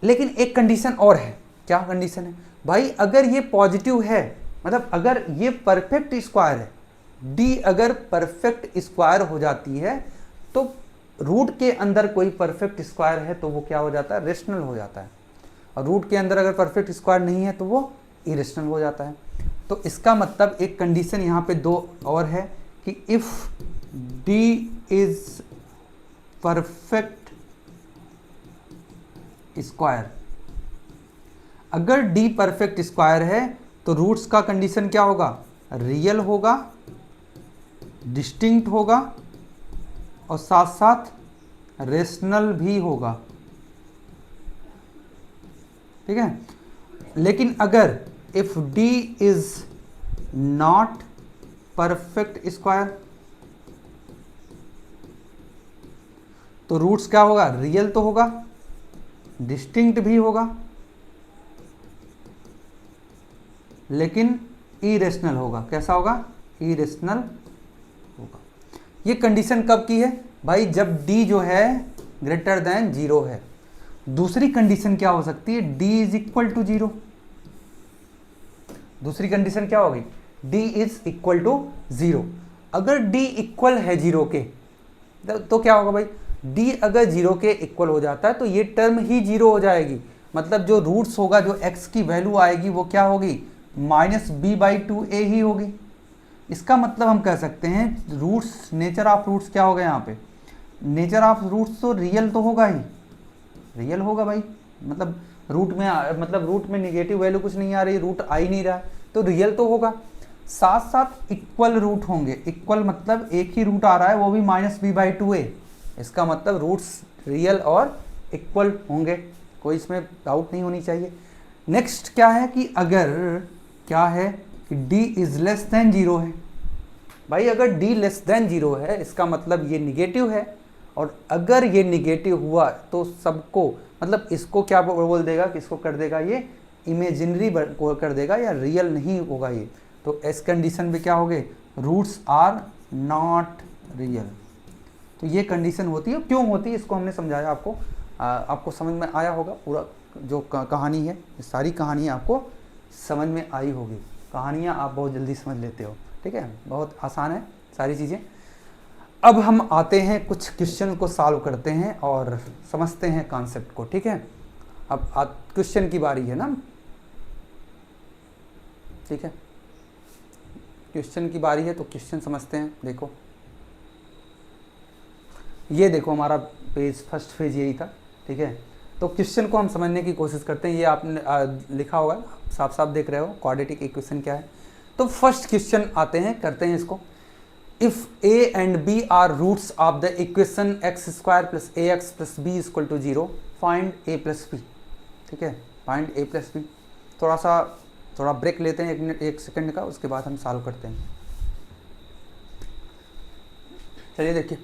लेकिन एक कंडीशन और है, क्या कंडीशन है भाई, अगर ये पॉजिटिव है, मतलब अगर ये परफेक्ट स्क्वायर है, d अगर परफेक्ट स्क्वायर हो जाती है, तो रूट के अंदर कोई परफेक्ट स्क्वायर है तो वो क्या हो जाता है, रेशनल हो जाता है। और रूट के अंदर अगर परफेक्ट स्क्वायर नहीं है तो वो इरेशनल हो जाता है। तो इसका मतलब एक कंडीशन यहाँ पे दो और है कि if d is perfect square, अगर d परफेक्ट स्क्वायर है तो रूट्स का कंडीशन क्या होगा, रियल होगा, डिस्टिंक्ट होगा और साथ साथ रेशनल भी होगा, ठीक है। लेकिन अगर if d is not perfect square, तो रूट्स क्या होगा, रियल तो होगा, डिस्टिंक्ट भी होगा, लेकिन इरेशनल होगा। कैसा होगा, इरेशनल होगा। ये कंडीशन कब की है भाई, जब d जो है ग्रेटर देन 0 है। दूसरी कंडीशन क्या हो सकती है, d इज इक्वल टू 0। दूसरी कंडीशन क्या होगी, d इज इक्वल टू 0। अगर d इक्वल है 0 के तो क्या होगा भाई, डी अगर 0 के इक्वल हो जाता है तो ये टर्म ही 0 हो जाएगी, मतलब जो रूट्स होगा, जो x की वैल्यू आएगी वो क्या होगी, -b/2a ही होगी। इसका मतलब हम कह सकते हैं रूट्स, नेचर ऑफ रूट्स क्या होगा यहाँ पे, नेचर ऑफ रूट्स तो रियल तो होगा ही, रियल होगा भाई, मतलब रूट में निगेटिव वैल्यू कुछ नहीं आ रही, रूट आ ही नहीं रहा है तो रियल तो होगा। साथ साथ इक्वल रूट होंगे, इक्वल मतलब एक ही रूट आ रहा है वो भी -b/2a, इसका मतलब रूट्स रियल और इक्वल होंगे, कोई इसमें डाउट नहीं होनी चाहिए। नेक्स्ट क्या है कि अगर क्या है कि d इज लेस देन 0 है, भाई अगर d लेस देन 0 है इसका मतलब ये निगेटिव है, और अगर ये निगेटिव हुआ तो सबको, मतलब इसको क्या बोल देगा, किसको कर देगा, ये इमेजिनरी कर देगा या रियल नहीं होगा ये, तो इस कंडीशन में क्या हो गए, रूट्स आर नॉट रियल। तो ये कंडीशन होती है, क्यों होती है इसको हमने समझाया आपको, आपको समझ में आया होगा, पूरा जो कहानी है, सारी कहानी आपको समझ में आई होगी, कहानियाँ आप बहुत जल्दी समझ लेते हो, ठीक है, बहुत आसान है सारी चीज़ें। अब हम आते हैं कुछ क्वेश्चन को सॉल्व करते हैं और समझते हैं कॉन्सेप्ट को, ठीक है। अब क्वेश्चन की बारी है ना, ठीक है, क्वेश्चन की बारी है तो क्वेश्चन समझते हैं। देखो ये देखो हमारा पेज, फर्स्ट पेज यही था, ठीक है। तो क्वेश्चन को हम समझने की कोशिश करते हैं, ये आपने लिखा होगा, साफ साफ देख रहे हो क्वाड्रेटिक इक्वेशन क्या है। तो फर्स्ट क्वेश्चन आते हैं, करते हैं इसको। If a and b are roots of the equation x² plus ax plus b equal to 0, find a plus b, ठीक है, find a plus b। थोड़ा ब्रेक लेते हैं एक सेकंड का, उसके बाद हम सॉल्व करते हैं। चलिए देखिए,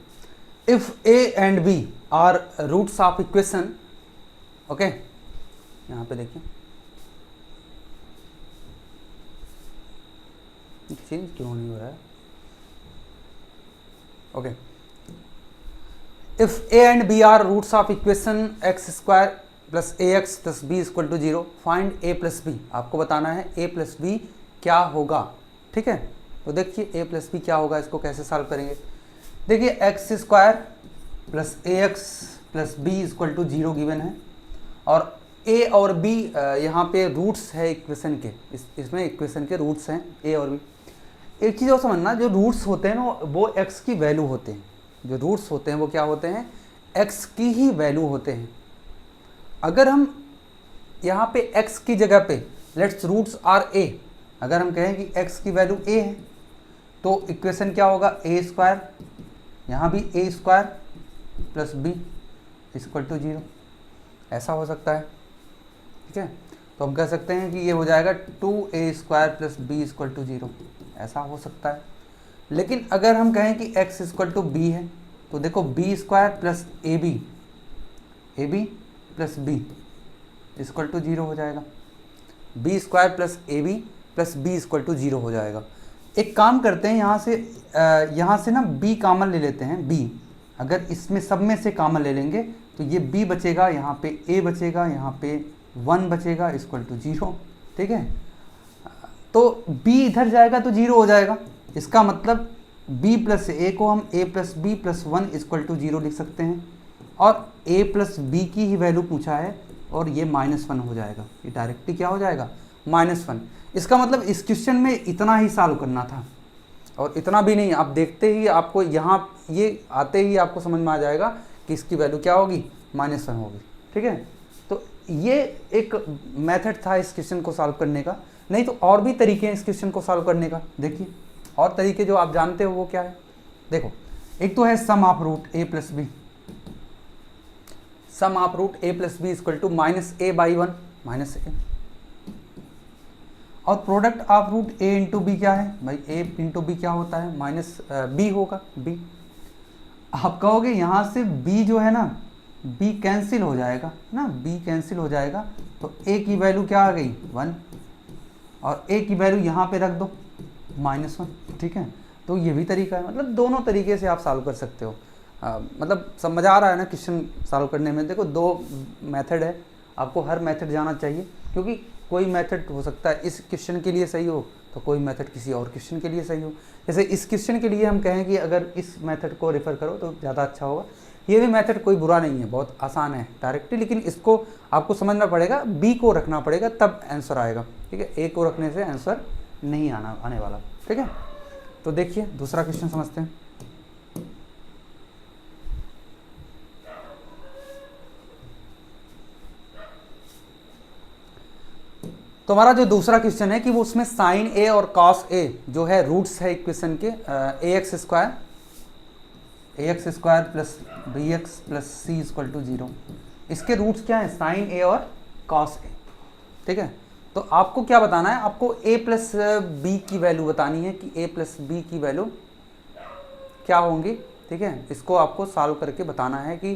if a and b are roots of equation, okay, यहाँ पे देखिए चेंज क्यों नहीं हो रहा है, okay. If a and b are roots of equation x² plus ax plus b equal to 0, find a plus b। आपको बताना है a plus b क्या होगा, ठीक है। तो देखिए a plus b क्या होगा, इसको कैसे सॉल्व करेंगे। देखिए x² plus ax plus b equal to 0 given है, और a और b यहाँ पे रूट्स है इक्वेशन के, इसमें इक्वेशन के रूट्स हैं a और b। एक चीज़ और समझना, जो रूट्स होते हैं ना वो x की वैल्यू होते हैं, जो रूट्स होते हैं वो क्या होते हैं, x की ही वैल्यू होते हैं। अगर हम यहाँ पे x की जगह पे लेट्स रूट्स आर a, अगर हम कहें कि x की वैल्यू a है तो इक्वेशन क्या होगा, a², यहाँ भी a² plus b equal to 0, ऐसा हो सकता है, ठीक है। तो हम कह सकते हैं कि ये हो जाएगा 2a² plus b equal to 0, ऐसा हो सकता है। लेकिन अगर हम कहें कि x इक्वल टू b है तो देखो b² plus ab plus b equal to 0 हो जाएगा, b² plus ab plus b equal to 0 हो जाएगा। एक काम करते हैं, यहाँ से ना b कॉमन ले लेते हैं, b अगर इसमें सब में से कॉमन ले लेंगे तो ये b बचेगा, यहाँ पे a बचेगा, यहाँ पे 1 बचेगा इक्वल टू 0, ठीक है। तो b इधर जाएगा तो 0 हो जाएगा, इसका मतलब b प्लस a को हम a plus b plus 1 equal to 0 लिख सकते हैं, और a प्लस b की ही वैल्यू पूछा है और ये -1 हो जाएगा, ये डायरेक्टली क्या हो जाएगा, -1। इसका मतलब इस क्वेश्चन में इतना ही सॉल्व करना था, और इतना भी नहीं, आप देखते ही आपको यहाँ ये आते ही आपको समझ में आ जाएगा कि इसकी वैल्यू क्या होगी, -1 होगी, ठीक है। तो ये एक मेथड था इस क्वेश्चन को सॉल्व करने का, नहीं तो और भी तरीके हैं इस क्वेश्चन को सॉल्व करने का। देखिए और तरीके जो आप जानते हो वो क्या है, देखो एक तो है sum of root a plus b, sum of root a plus b equal to -a/1 -a, और product of root a into b क्या है भाई, a इंटू बी क्या होता है, -b होगा, b। आप कहोगे यहाँ से b जो है ना, b कैंसिल हो जाएगा ना, b कैंसिल हो जाएगा तो a की वैल्यू क्या आ गई 1, और a की वैल्यू यहाँ पे रख दो -1, ठीक है। तो ये भी तरीका है, मतलब दोनों तरीके से आप सॉल्व कर सकते हो। मतलब समझ आ रहा है ना क्वेश्चन सॉल्व करने में। देखो दो मेथड है, आपको हर मेथड जाना चाहिए, क्योंकि कोई मेथड हो सकता है इस क्वेश्चन के लिए सही हो तो कोई मेथड किसी और क्वेश्चन के लिए सही हो। जैसे इस क्वेश्चन के लिए हम कहें कि अगर इस मेथड को रेफ़र करो तो ज़्यादा अच्छा होगा, ये भी मेथड कोई बुरा नहीं है, बहुत आसान है डायरेक्टली, लेकिन इसको आपको समझना पड़ेगा, बी को रखना पड़ेगा तब आंसर आएगा, ठीक है। ए को रखने से आंसर नहीं आने वाला, ठीक है। तो देखिए दूसरा क्वेश्चन समझते हैं। तो हमारा जो दूसरा क्वेश्चन है कि वो उसमें साइन ए और कॉस ए जो है रूट्स है इक्वेशन के, a x square plus b x plus c equal to 0, इसके रूट्स क्या है, साइन ए और कॉस ए, ठीक है। तो आपको क्या बताना है, आपको a प्लस बी की वैल्यू बतानी है कि a प्लस बी की वैल्यू क्या होंगी, ठीक है। इसको आपको सॉल्व करके बताना है कि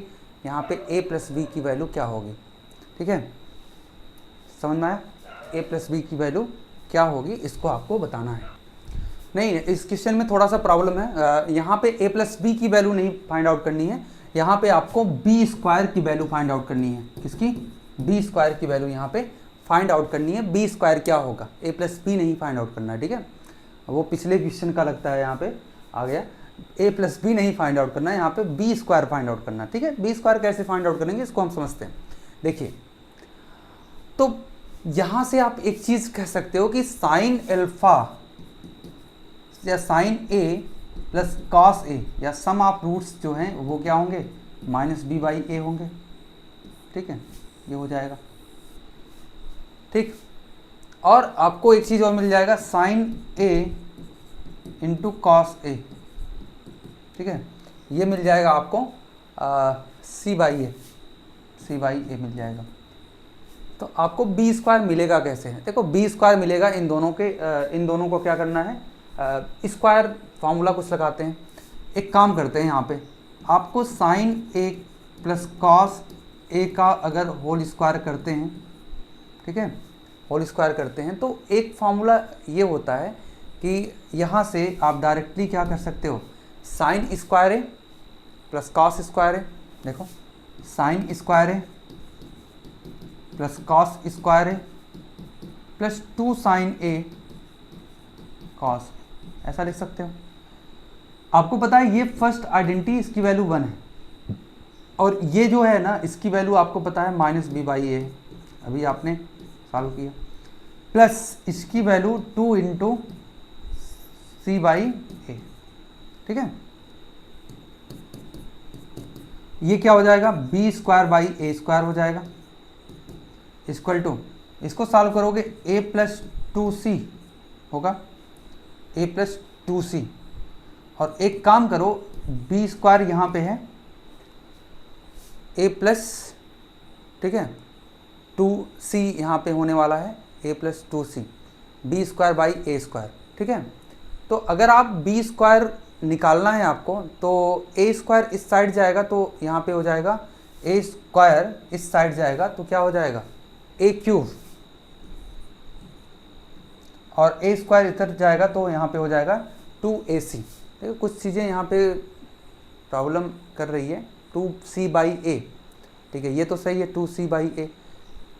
यहाँ पे a प्लस बी की वैल्यू क्या होगी, ठीक है। समझ में आया, a प्लस बी की वैल्यू क्या होगी, इसको आपको बताना है। नहीं, इस क्वेश्चन में थोड़ा सा प्रॉब्लम है, यहाँ पे a प्लस बी की वैल्यू नहीं फाइंड आउट करनी है, यहाँ पे आपको बी स्क्वायर की वैल्यू फाइंड आउट करनी है। किसकी, बी स्क्वायर की वैल्यू यहाँ पे फाइंड आउट करनी है। बी स्क्वायर क्या होगा, a प्लस बी नहीं फाइंड आउट करना है, ठीक है। वो पिछले क्वेश्चन का लगता है, यहाँ पे आ गया, a प्लस बी नहीं फाइंड आउट करना है, यहाँ पे बी स्क्वायर फाइंड आउट करना है, ठीक है। बी स्क्वायर कैसे फाइंड आउट करेंगे इसको हम समझते हैं। देखिए, तो यहाँ से आप एक चीज़ कह सकते हो कि साइन एल्फा या sign A plus cos A या सम ऑफ रूट्स जो हैं वो क्या होंगे, माइनस बी बाई ए होंगे, ठीक है। ये हो जाएगा, ठीक। और आपको एक चीज़ और मिल जाएगा, sign A into cos A, ठीक है। ये मिल जाएगा आपको सी बाई ए मिल जाएगा। तो आपको बी स्क्वायर मिलेगा कैसे है, देखो बी स्क्वायर मिलेगा इन दोनों को क्या करना है, स्क्वायर फार्मूला कुछ लगाते हैं। एक काम करते हैं, यहाँ पे आपको sign A plus cos A का अगर होल स्क्वायर करते हैं, ठीक है, होल स्क्वायर करते हैं, तो एक फार्मूला ये होता है कि यहाँ से आप डायरेक्टली क्या कर सकते हो, साइन स्क्वायर ए प्लस कॉस स्क्वायर ए, देखो साइन स्क्वायर ए प्लस कॉस स्क्वायर ए प्लस 2 साइन ए कॉस, ऐसा लिख सकते हो। आपको पता है ये फर्स्ट आइडेंटिटी, इसकी वैल्यू 1 है, और ये जो है ना इसकी वैल्यू आपको पता है माइनस बी बाई ए, अभी आपने सॉल्व किया, प्लस इसकी value 2 into c by a, ठीक है। ये क्या हो जाएगा, b square by a square हो जाएगा, इक्वल टू, इसको सॉल्व करोगे a प्लस 2c होगा, a प्लस 2c, और एक काम करो b स्क्वायर यहाँ पे है a प्लस, ठीक है, 2c यहाँ पे होने वाला है, a plus 2c, b square by a square, ठीक है। तो अगर आप बी स्क्वायर निकालना है आपको, तो ए स्क्वायर इस साइड जाएगा तो यहाँ पे हो जाएगा ए स्क्वायर, इस साइड जाएगा तो क्या हो जाएगा, ए क्यूब, और ए स्क्वायर इधर जाएगा तो यहाँ पे हो जाएगा 2ac। देखो कुछ चीज़ें यहाँ पे प्रॉब्लम कर रही है, 2c बाई ए, ठीक है, ये तो सही है 2c by a,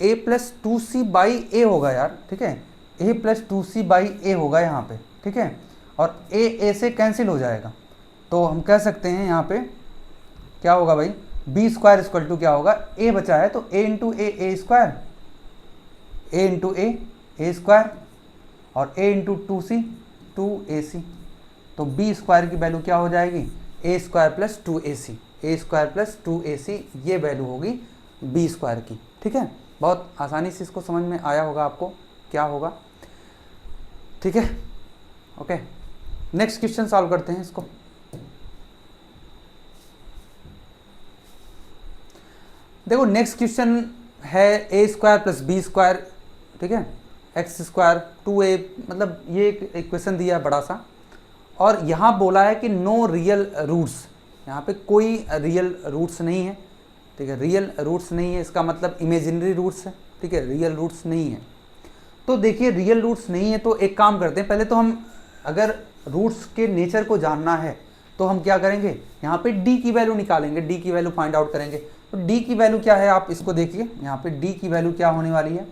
a plus 2c by a होगा यार, ठीक है, a plus 2c by a होगा यहाँ पे, ठीक है, और a से कैंसिल हो जाएगा, तो हम कह सकते हैं यहाँ पे क्या होगा भाई, बी स्क्वायर इक्वल टू क्या होगा, a बचा है तो a into A square, a into A square, और a इंटू 2ac, तो b स्क्वायर की वैल्यू क्या हो जाएगी, a square plus 2ac, a square plus 2ac, ये वैल्यू होगी b स्क्वायर की, ठीक है। बहुत आसानी से इसको समझ में आया होगा आपको क्या होगा, ठीक है, ओके। नेक्स्ट क्वेश्चन सॉल्व करते हैं इसको। देखो नेक्स्ट क्वेश्चन है ए स्क्वायर प्लस बी स्क्वायर, ठीक है, एक्स स्क्वायर 2a, मतलब ये एक इक्वेशन दिया है बड़ा सा, और यहाँ बोला है कि नो रियल रूट्स, यहाँ पे कोई रियल रूट्स नहीं है, ठीक है, रियल रूट्स नहीं है, इसका मतलब इमेजिनरी रूट्स है, ठीक है, रियल रूट्स नहीं है। तो देखिए रियल रूट्स नहीं है तो एक काम करते हैं, पहले तो हम अगर रूट्स के नेचर को जानना है तो हम क्या करेंगे, यहाँ पे d की वैल्यू निकालेंगे, d की वैल्यू फाइंड आउट करेंगे। तो d की वैल्यू क्या है, आप इसको देखिए, यहाँ पे d की वैल्यू क्या होने वाली है,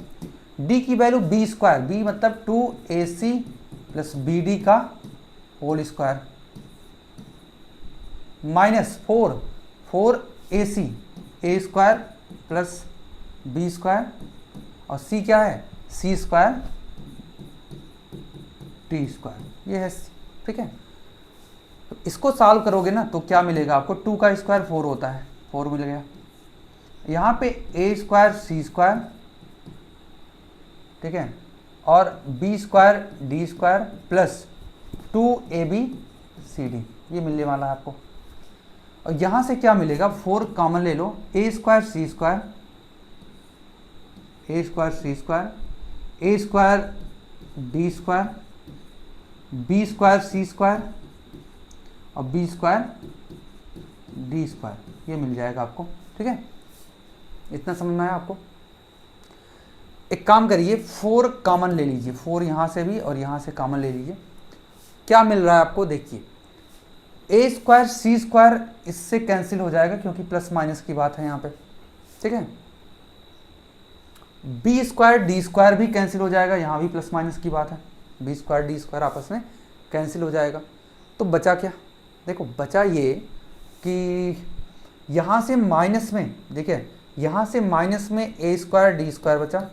d की वैल्यू b स्क्वायर, b मतलब 2ac प्लस bd का होल स्क्वायर, माइनस 4 4ac ए स्क्वायर प्लस बी स्क्वायर और c क्या है c स्क्वायर टी स्क्वायर, ये है c, ठीक है। तो इसको सॉल्व करोगे ना तो क्या मिलेगा आपको, 2 का स्क्वायर 4 होता है, 4 मिल गया। यहाँ पे ए स्क्वायर सी स्क्वायर, ठीक है, और b square d square plus 2ab cd, ये मिलने वाला है आपको। और यहाँ से क्या मिलेगा, 4 कॉमन ले लो, a square c square, a square c square, a square d square, b square c square और बी स्क्वायर डी स्क्वायर, ये मिल जाएगा आपको, ठीक है। इतना समझ में आया आपको। एक काम करिए, 4 कॉमन ले लीजिए, 4 यहाँ से भी और यहाँ से कॉमन ले लीजिए, क्या मिल रहा है आपको, देखिए ए स्क्वायर सी स्क्वायर इससे कैंसिल हो जाएगा क्योंकि प्लस माइनस की बात है यहाँ पे, ठीक है। बी स्क्वायर डी स्क्वायर भी कैंसिल हो जाएगा, यहाँ भी प्लस माइनस की बात है, बी स्क्वायर डी स्क्वायर आपस में कैंसिल हो जाएगा। तो बचा क्या, देखो बचा ये कि यहाँ से माइनस में, देखिए यहाँ से माइनस में ए स्क्वायर डी स्क्वायर बचा,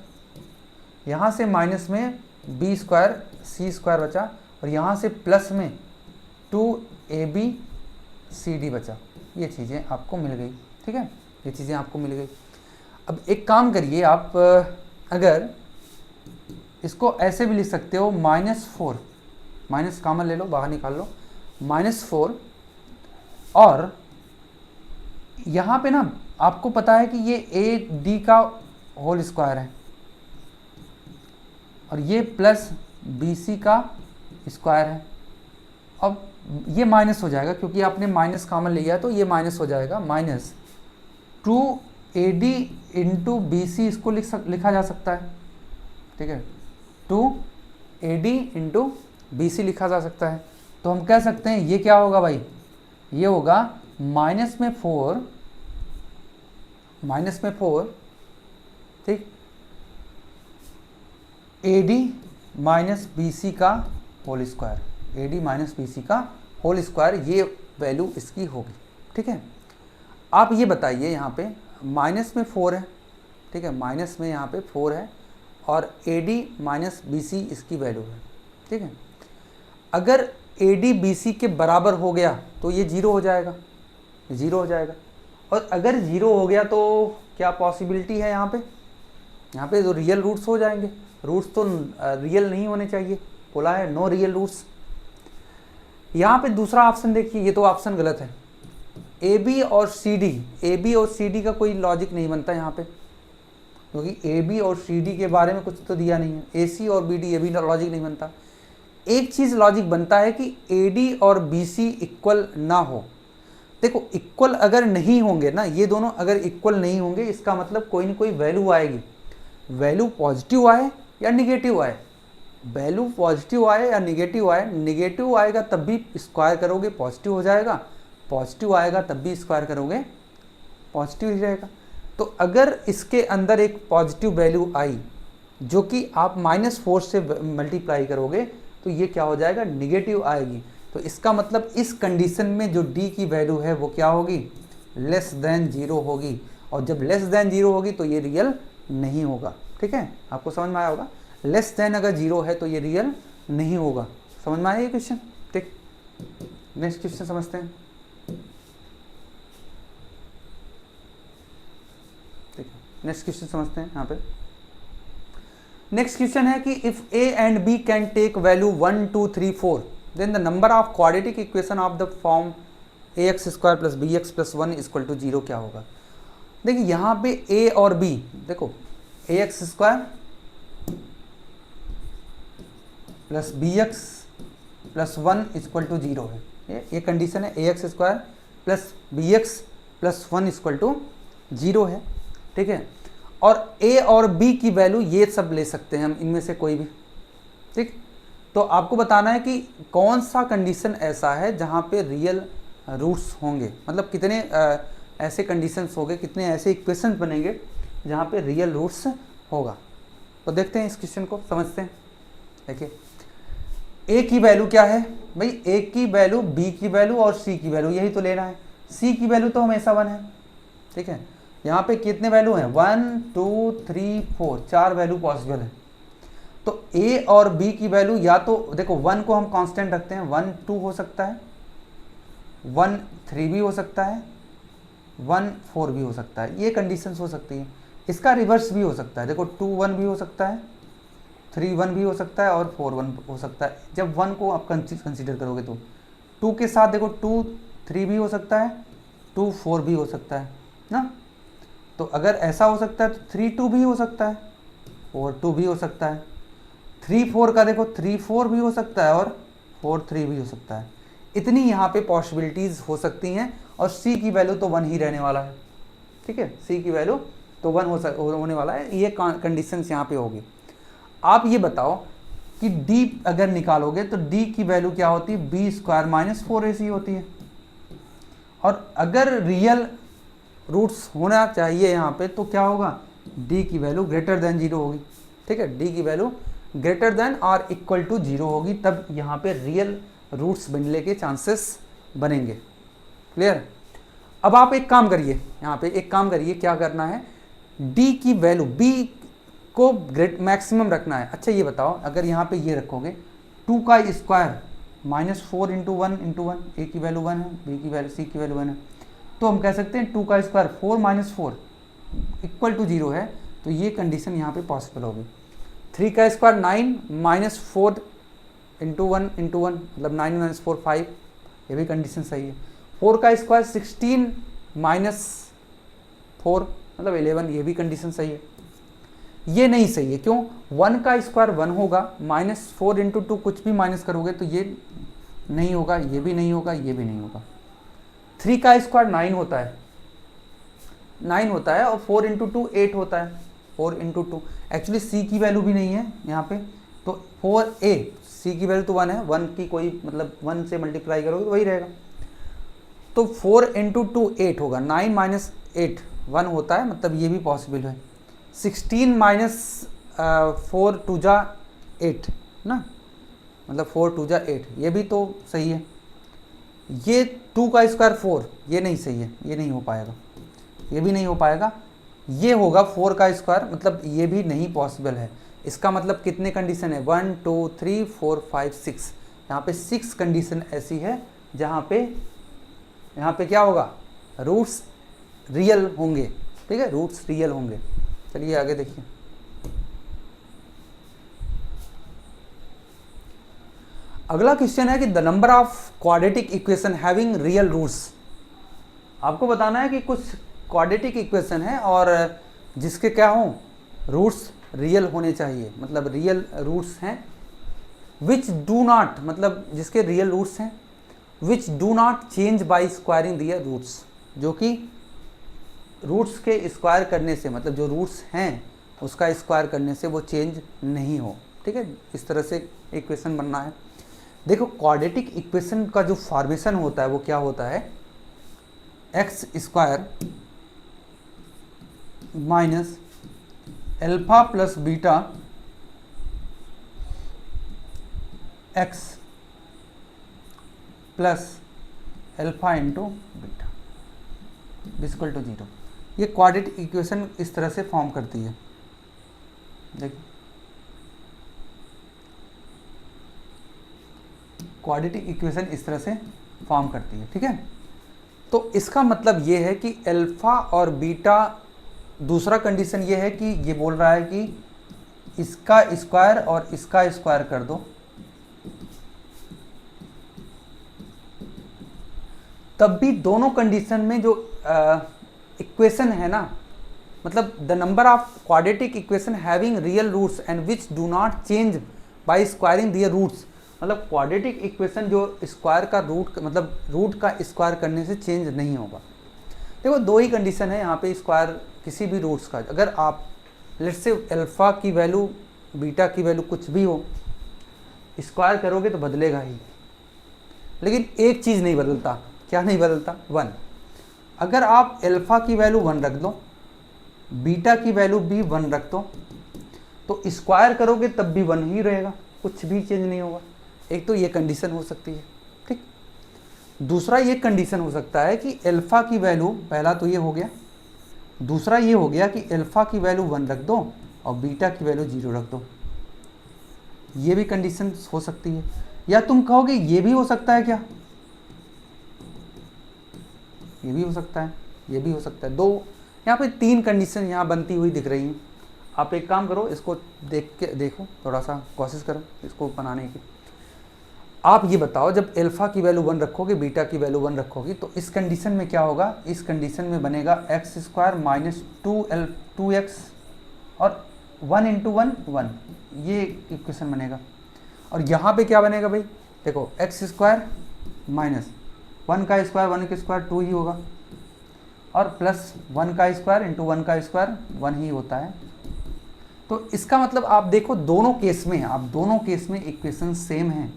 यहाँ से माइनस में बी स्क्वायर सी स्क्वायर बचा और यहाँ से प्लस में 2ab cd बचा। ये चीज़ें आपको मिल गई, ठीक है, ये चीज़ें आपको मिल गई। अब एक काम करिए आप, अगर इसको ऐसे भी लिख सकते हो, -4, माइनस कॉमन ले लो, बाहर निकाल लो, -4, और यहाँ पे ना आपको पता है कि ये ए डी का होल स्क्वायर है और ये प्लस बी सी का स्क्वायर है। अब ये माइनस हो जाएगा क्योंकि आपने माइनस कॉमन लिया है, तो ये माइनस हो जाएगा, -2ad इंटू बी सी, इसको लिखा जा सकता है, ठीक है, 2ad इंटू बी सी लिखा जा सकता है। तो हम कह सकते हैं ये क्या होगा भाई, ये होगा माइनस में 4, ठीक, ad माइनस बी सी का whole square, ad minus b c का होल स्क्वायर, ये वैल्यू इसकी होगी, ठीक है। आप ये बताइए, यहाँ पे माइनस में 4 है, ठीक है, माइनस में यहाँ पे 4 है और ad माइनस बी सी इसकी वैल्यू है, ठीक है। अगर ad बी सी के बराबर हो गया तो ये 0 हो जाएगा, 0 हो जाएगा। और अगर 0 हो गया तो क्या पॉसिबिलिटी है यहाँ पे जो रियल रूट्स हो जाएंगे, रूट्स तो रियल नहीं होने चाहिए, बोला है नो रियल रूट्स। यहाँ पे दूसरा ऑप्शन देखिए, ये तो ऑप्शन गलत है, ए बी और सी डी का कोई लॉजिक नहीं बनता यहाँ पे, क्योंकि ए बी और सी डी के बारे में कुछ तो दिया नहीं है, ए सी और बी डी, ये भी लॉजिक नहीं बनता। एक चीज़ लॉजिक बनता है कि ए डी और बी सी इक्वल ना हो। देखो इक्वल अगर नहीं होंगे ना, ये दोनों अगर इक्वल नहीं होंगे, इसका मतलब कोई ना कोई वैल्यू आएगी, वैल्यू पॉजिटिव आए या निगेटिव आए, वैल्यू पॉजिटिव आए या निगेटिव आए, निगेटिव आएगा तब भी स्क्वायर करोगे पॉजिटिव हो जाएगा, पॉजिटिव आएगा तब भी स्क्वायर करोगे पॉजिटिव ही रहेगा। तो अगर इसके अंदर एक पॉजिटिव वैल्यू आई जो कि आप -4 से मल्टीप्लाई करोगे तो ये क्या हो जाएगा, निगेटिव आएगी। तो इसका मतलब इस कंडीशन में जो d की वैल्यू है वो क्या होगी, लेस देन 0 होगी, और जब लेस देन 0 होगी तो ये रियल नहीं होगा, ठीक है, आपको समझ में आया होगा। लेस देन अगर 0 है तो ये रियल नहीं होगा, समझ में आया ये क्वेश्चन, ठीक। नेक्स्ट क्वेश्चन समझते हैं, ठीक है, नेक्स्ट क्वेश्चन समझते हैं। यहाँ पे नेक्स्ट क्वेश्चन है कि if a and b can take value 1 2 3 4 then the number of quadratic equation of the form ax square plus bx plus 1 equal to 0 क्या होगा। देखिए यहाँ पे a और b, देखो ax square plus bx plus 1 equal to 0 है, ये condition है, ax square plus bx plus 1 equal to 0 है, ठीक है। और a और b की वैल्यू ये सब ले सकते हैं हम, इनमें से कोई भी, ठीक। तो आपको बताना है कि कौन सा कंडीशन ऐसा है जहाँ पे रियल रूट्स होंगे, मतलब कितने ऐसे कंडीशंस होंगे, कितने ऐसे इक्वेशन बनेंगे जहाँ पे रियल रूट्स होगा। तो देखते हैं इस क्वेश्चन को, समझते हैं। देखिए a की वैल्यू क्या है भाई, a की वैल्यू, b की वैल्यू और c की वैल्यू, यही तो लेना है। सी की वैल्यू तो हमेशा 1 है, ठीक है। यहाँ पे कितने वैल्यू हैं, 1 2 3 4, 4 वैल्यू पॉसिबल है। तो ए और बी की वैल्यू या तो देखो 1 को हम कांस्टेंट रखते हैं, 1 2 हो सकता है, 1 3 भी हो सकता है, 1 4 भी हो सकता है, ये कंडीशंस हो सकती है। इसका रिवर्स भी हो सकता है, देखो 2 1 भी हो सकता है, 3 1 भी हो सकता है और 4 1 हो सकता है। जब 1 को आप कंसीडर करोगे तो 2 के साथ देखो 2 3 भी हो सकता है, 2 4 भी हो सकता है ना। तो अगर ऐसा हो सकता है तो 3 2 भी हो सकता है, 4 2 भी हो सकता है। 3 4 का देखो 3 4 भी हो सकता है और 4 3 भी हो सकता है। इतनी यहाँ पे पॉसिबिलिटीज़ हो सकती हैं और सी की वैल्यू तो 1 ही रहने वाला है, ठीक है। सी की वैल्यू तो 1 होने वाला है, ये कंडीशंस यहाँ पे होगी। आप ये बताओ कि d अगर निकालोगे तो d की वैल्यू क्या होती है, बी स्क्वायर माइनस 4ac होती है। और अगर रियल रूट्स होना चाहिए यहाँ पे तो क्या होगा, d की वैल्यू ग्रेटर देन 0 होगी, ठीक है। d की वैल्यू ग्रेटर देन और इक्वल टू 0 होगी, तब यहाँ पे रियल रूट्स बनने के चांसेस बनेंगे। क्लियर। अब आप एक काम करिए, यहाँ पे एक काम करिए, क्या करना है, d की वैल्यू b को ग्रेट मैक्सिमम रखना है। अच्छा ये बताओ, अगर यहाँ पे ये रखोगे 2 का स्क्वायर माइनस 4 इंटू 1 इंटू 1, ए की वैल्यू 1 है, बी की वैल्यू सी की वैल्यू 1 है, तो हम कह सकते हैं 2 का स्क्वायर 4 माइनस 4 इक्वल टू 0 है, तो ये कंडीशन यहाँ पे पॉसिबल होगी। 3 का स्क्वायर 9 माइनस 4 इंटू 1 इंटू 1 मतलब 9 माइनस 4 5, ये भी कंडीशन सही है। 4 का स्क्वायर 16 माइनस 4 मतलब 11, ये भी कंडीशन सही है। ये नहीं सही है, क्यों, 1 का स्क्वायर 1 होगा, माइनस 4 इंटू 2 कुछ भी माइनस करोगे तो ये नहीं होगा, ये भी नहीं होगा, ये भी नहीं होगा। 3 का स्क्वायर 9 होता है, 9 होता है और 4 इंटू 2 8 होता है, 4 इंटू 2 एक्चुअली सी की वैल्यू भी नहीं है यहाँ पे, तो 4a, सी की वैल्यू तो 1 है, 1 की कोई मतलब 1 से मल्टीप्लाई करोगे तो वही रहेगा। तो 4 इंटू 2 8 होगा, 9 माइनस 8 1 होता है, मतलब ये भी पॉसिबल है। 16 माइनस 4 2 जा 8 ना, मतलब 4 2 जा 8, ये भी तो सही है। ये 2 का स्क्वायर 4, ये नहीं सही है, ये नहीं हो पाएगा, ये भी नहीं हो पाएगा। ये होगा 4 का स्क्वायर, मतलब ये भी नहीं पॉसिबल है। इसका मतलब कितने कंडीशन है, 1 2 3 4 5 6, यहाँ पे 6 कंडीशन ऐसी है जहाँ पे क्या होगा, रूट्स रियल होंगे, ठीक है, रूट्स रियल होंगे। चलिए आगे देखिए। अगला क्वेश्चन है कि the number of quadratic equation having real roots. आपको बताना है कि कुछ क्वाड्रेटिक इक्वेशन है और जिसके क्या हो, रूट्स रियल होने चाहिए, मतलब रियल रूट्स हैं, विच डू नॉट, मतलब जिसके रियल रूट्स हैं, which do not change by squaring their roots, जो कि रूट्स के स्क्वायर करने से, मतलब जो रूट्स हैं उसका स्क्वायर करने से वो चेंज नहीं हो, ठीक है। इस तरह से इक्वेशन बनना है। देखो क्वाड्रेटिक इक्वेशन का जो फॉर्मेशन होता है वो क्या होता है, x square minus alpha plus beta x plus alpha into beta equal to 0। ये क्वाड्रेटिक इक्वेशन इस तरह से फॉर्म करती है, देखिए क्वाड्रेटिक इक्वेशन इस तरह से फॉर्म करती है, ठीक है। तो इसका मतलब ये है कि अल्फा और बीटा, दूसरा कंडीशन ये है कि ये बोल रहा है कि इसका स्क्वायर और इसका स्क्वायर कर दो, तब भी दोनों कंडीशन में जो इक्वेशन है ना, मतलब the number of quadratic equation having real roots and which do not change by squaring their roots, मतलब क्वाड्रेटिक इक्वेशन जो स्क्वायर का रूट, मतलब रूट का स्क्वायर करने से चेंज नहीं होगा। देखो दो ही कंडीशन है यहाँ पे स्क्वायर किसी भी रूट्स का, अगर आप लेट्स से अल्फा की वैल्यू बीटा की वैल्यू कुछ भी हो, स्क्वायर करोगे तो बदलेगा ही, लेकिन एक चीज़ नहीं बदलता, क्या नहीं बदलता, 1। अगर आप अल्फा की वैल्यू 1 रख दो, बीटा की वैल्यू भी 1 रख दो, तो स्क्वायर करोगे तब भी 1 ही रहेगा, कुछ भी चेंज नहीं होगा। एक तो ये कंडीशन हो सकती है, ठीक। दूसरा ये कंडीशन हो सकता है कि अल्फा की वैल्यू, पहला तो ये हो गया, दूसरा ये हो गया कि अल्फा की वैल्यू 1 रख दो और बीटा की वैल्यू 0 रख दो। ये भी कंडीशन हो सकती है। या तुम कहोगे ये भी हो सकता है क्या? ये भी हो सकता है, ये भी हो सकता है। दो यहाँ पे 3 कंडीशन यहाँ बनती हुई दिख रही हैं। आप एक काम करो, इसको देख के देखो, थोड़ा सा कोशिश करो इसको बनाने की। आप ये बताओ, जब अल्फा की वैल्यू 1 रखोगे, बीटा की वैल्यू 1 रखोगी, तो इस कंडीशन में क्या होगा? इस कंडीशन में बनेगा एक्स स्क्वायर माइनस 2x और 1 इंटू 1 1, ये इक्वेशन बनेगा। और यहाँ पे क्या बनेगा भाई? देखो एक्स स्क्वायर माइनस 1 का स्क्वायर, 1 का स्क्वायर 2 ही होगा, और प्लस 1 का स्क्वायर इंटू 1 का स्क्वायर 1 ही होता है। तो इसका मतलब आप देखो दोनों केस में, आप दोनों केस में इक्वेशन सेम है।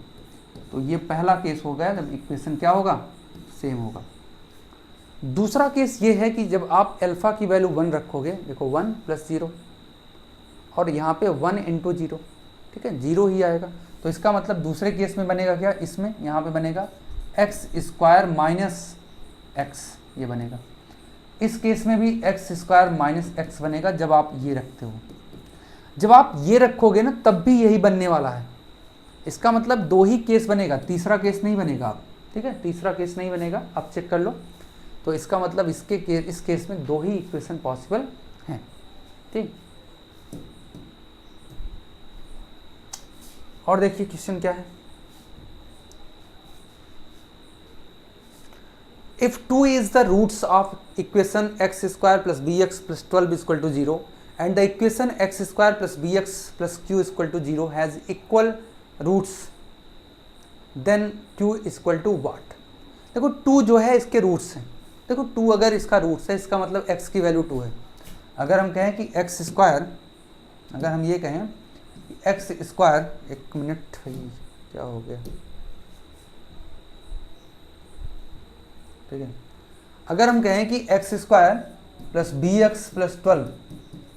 तो ये पहला केस हो गया जब इक्वेशन क्या होगा? सेम होगा। दूसरा केस ये है कि जब आप अल्फा की वैल्यू 1 रखोगे, देखो 1 प्लस 0 और यहाँ पे 1 इंटू 0, ठीक है, 0 ही आएगा। तो इसका मतलब दूसरे केस में बनेगा क्या? इसमें यहाँ पे बनेगा एक्स स्क्वायर माइनस एक्स, ये बनेगा। इस केस में भी एक्स स्क्वायर माइनस एक्स बनेगा जब आप ये रखते हो। जब आप ये रखोगे ना, तब भी यही बनने वाला है। इसका मतलब 2 ही केस बनेगा, तीसरा केस नहीं बनेगा आप, ठीक है, तीसरा केस नहीं बनेगा, आप चेक कर लो। तो इसका मतलब इस केस में 2 ही इक्वेशन पॉसिबल हैं, ठीक। और देखिए क्वेश्चन क्या है। If 2 is the roots of equation x square plus bx plus 12 is equal to 0 and the equation x square plus bx plus q is equal to 0 has equal roots, then q is equal to what? देखो 2 जो है इसके roots हैं। देखो 2 अगर इसका roots है, इसका मतलब x की वैल्यू 2 है। अगर हम कहें कि x स्क्वायर, अगर हम ये कहें x स्क्वायर, एक मिनट भाई क्या हो गया, ठीक है, अगर हम कहें कि x square plus b x plus 12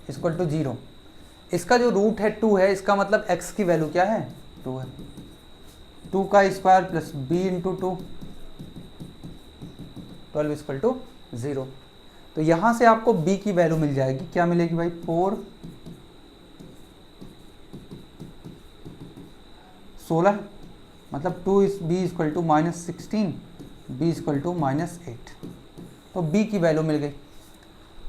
equal to 0, इसका जो रूट है 2 है, इसका मतलब x की वैल्यू क्या है? 2 है। 2 का square plus b into 2, 12 equal to 0। तो यहाँ से आपको b की वैल्यू मिल जाएगी, क्या मिलेगी भाई? 4 16, मतलब 2b equal to minus 16, b equal to minus 8। तो b की वैल्यू मिल गई।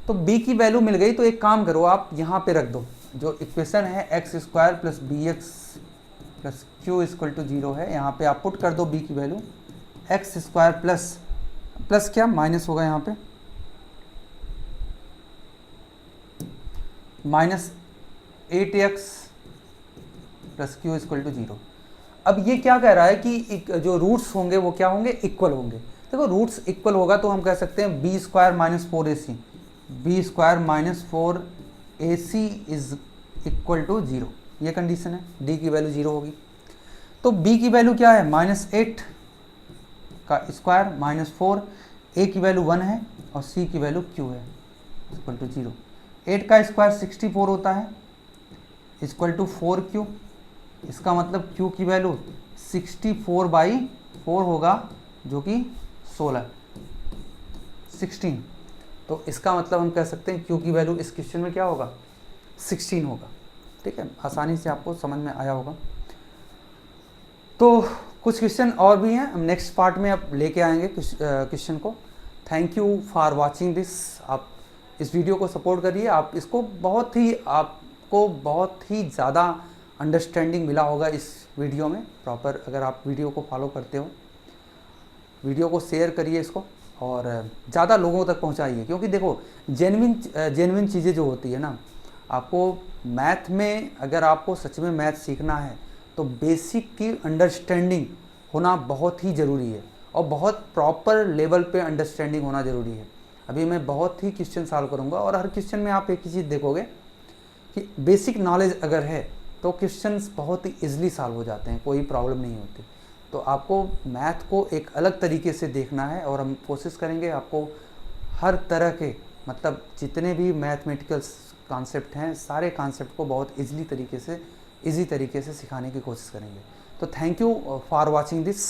तो b की वैल्यू मिल गई, तो एक काम करो, आप यहाँ पे रख दो जो इक्वेशन है x square plus b x plus q equal to 0 है, यहाँ पे आप पुट कर दो b की वैल्यू। एक्स स्क्वायर प्लस क्या माइनस होगा यहाँ पे, minus 8x plus q equal to 0। अब ये क्या कह रहा है कि जो रूट्स होंगे वो क्या होंगे? इक्वल होंगे। देखो रूट्स इक्वल होगा तो हम कह सकते हैं b square minus 4ac, b square minus 4ac is equal to 0, ये कंडीशन है। डी की वैल्यू 0 होगी। तो बी की वैल्यू क्या है? माइनस 8 का स्क्वायर माइनस 4, ए की वैल्यू 1 है और सी की वैल्यू q है, इक्वल टू 0। 8 का स्क्वायर 64 होता है, इक्वल टू 4q। इसका मतलब q की वैल्यू 64/4 होगा, जो कि 16। तो इसका मतलब हम कह सकते हैं q की वैल्यू इस क्वेश्चन में क्या होगा? 16 होगा, ठीक है। आसानी से आपको समझ में आया होगा। तो कुछ क्वेश्चन और भी हैं, हम नेक्स्ट पार्ट में अब लेके आएंगे क्वेश्चन को। Thank you for watching this. आप इस वीडियो को सपोर्ट करिए। आप इसको आपको बहुत ही ज़्यादा अंडरस्टैंडिंग मिला होगा इस वीडियो में प्रॉपर, अगर आप वीडियो को फॉलो करते हो। वीडियो को शेयर करिए इसको और ज़्यादा लोगों तक पहुंचाइए, क्योंकि देखो जेन्युइन चीज़ें जो होती है ना, आपको मैथ में, अगर आपको सच में मैथ सीखना है तो बेसिक की अंडरस्टैंडिंग होना बहुत ही ज़रूरी है और बहुत प्रॉपर लेवल पे अंडरस्टैंडिंग होना ज़रूरी है। अभी मैं बहुत ही क्वेश्चन सॉल्व करूँगा और हर क्वेश्चन में आप एक ही चीज़ देखोगे कि बेसिक नॉलेज अगर है तो क्वेश्चंस बहुत ही ईजिली सॉल्व हो जाते हैं, कोई प्रॉब्लम नहीं होती। तो आपको मैथ को एक अलग तरीके से देखना है और हम कोशिश करेंगे आपको हर तरह के, मतलब जितने भी मैथमेटिकल कॉन्सेप्ट हैं, सारे कॉन्सेप्ट को बहुत इजी तरीके से सिखाने की कोशिश करेंगे। तो thank you for watching this.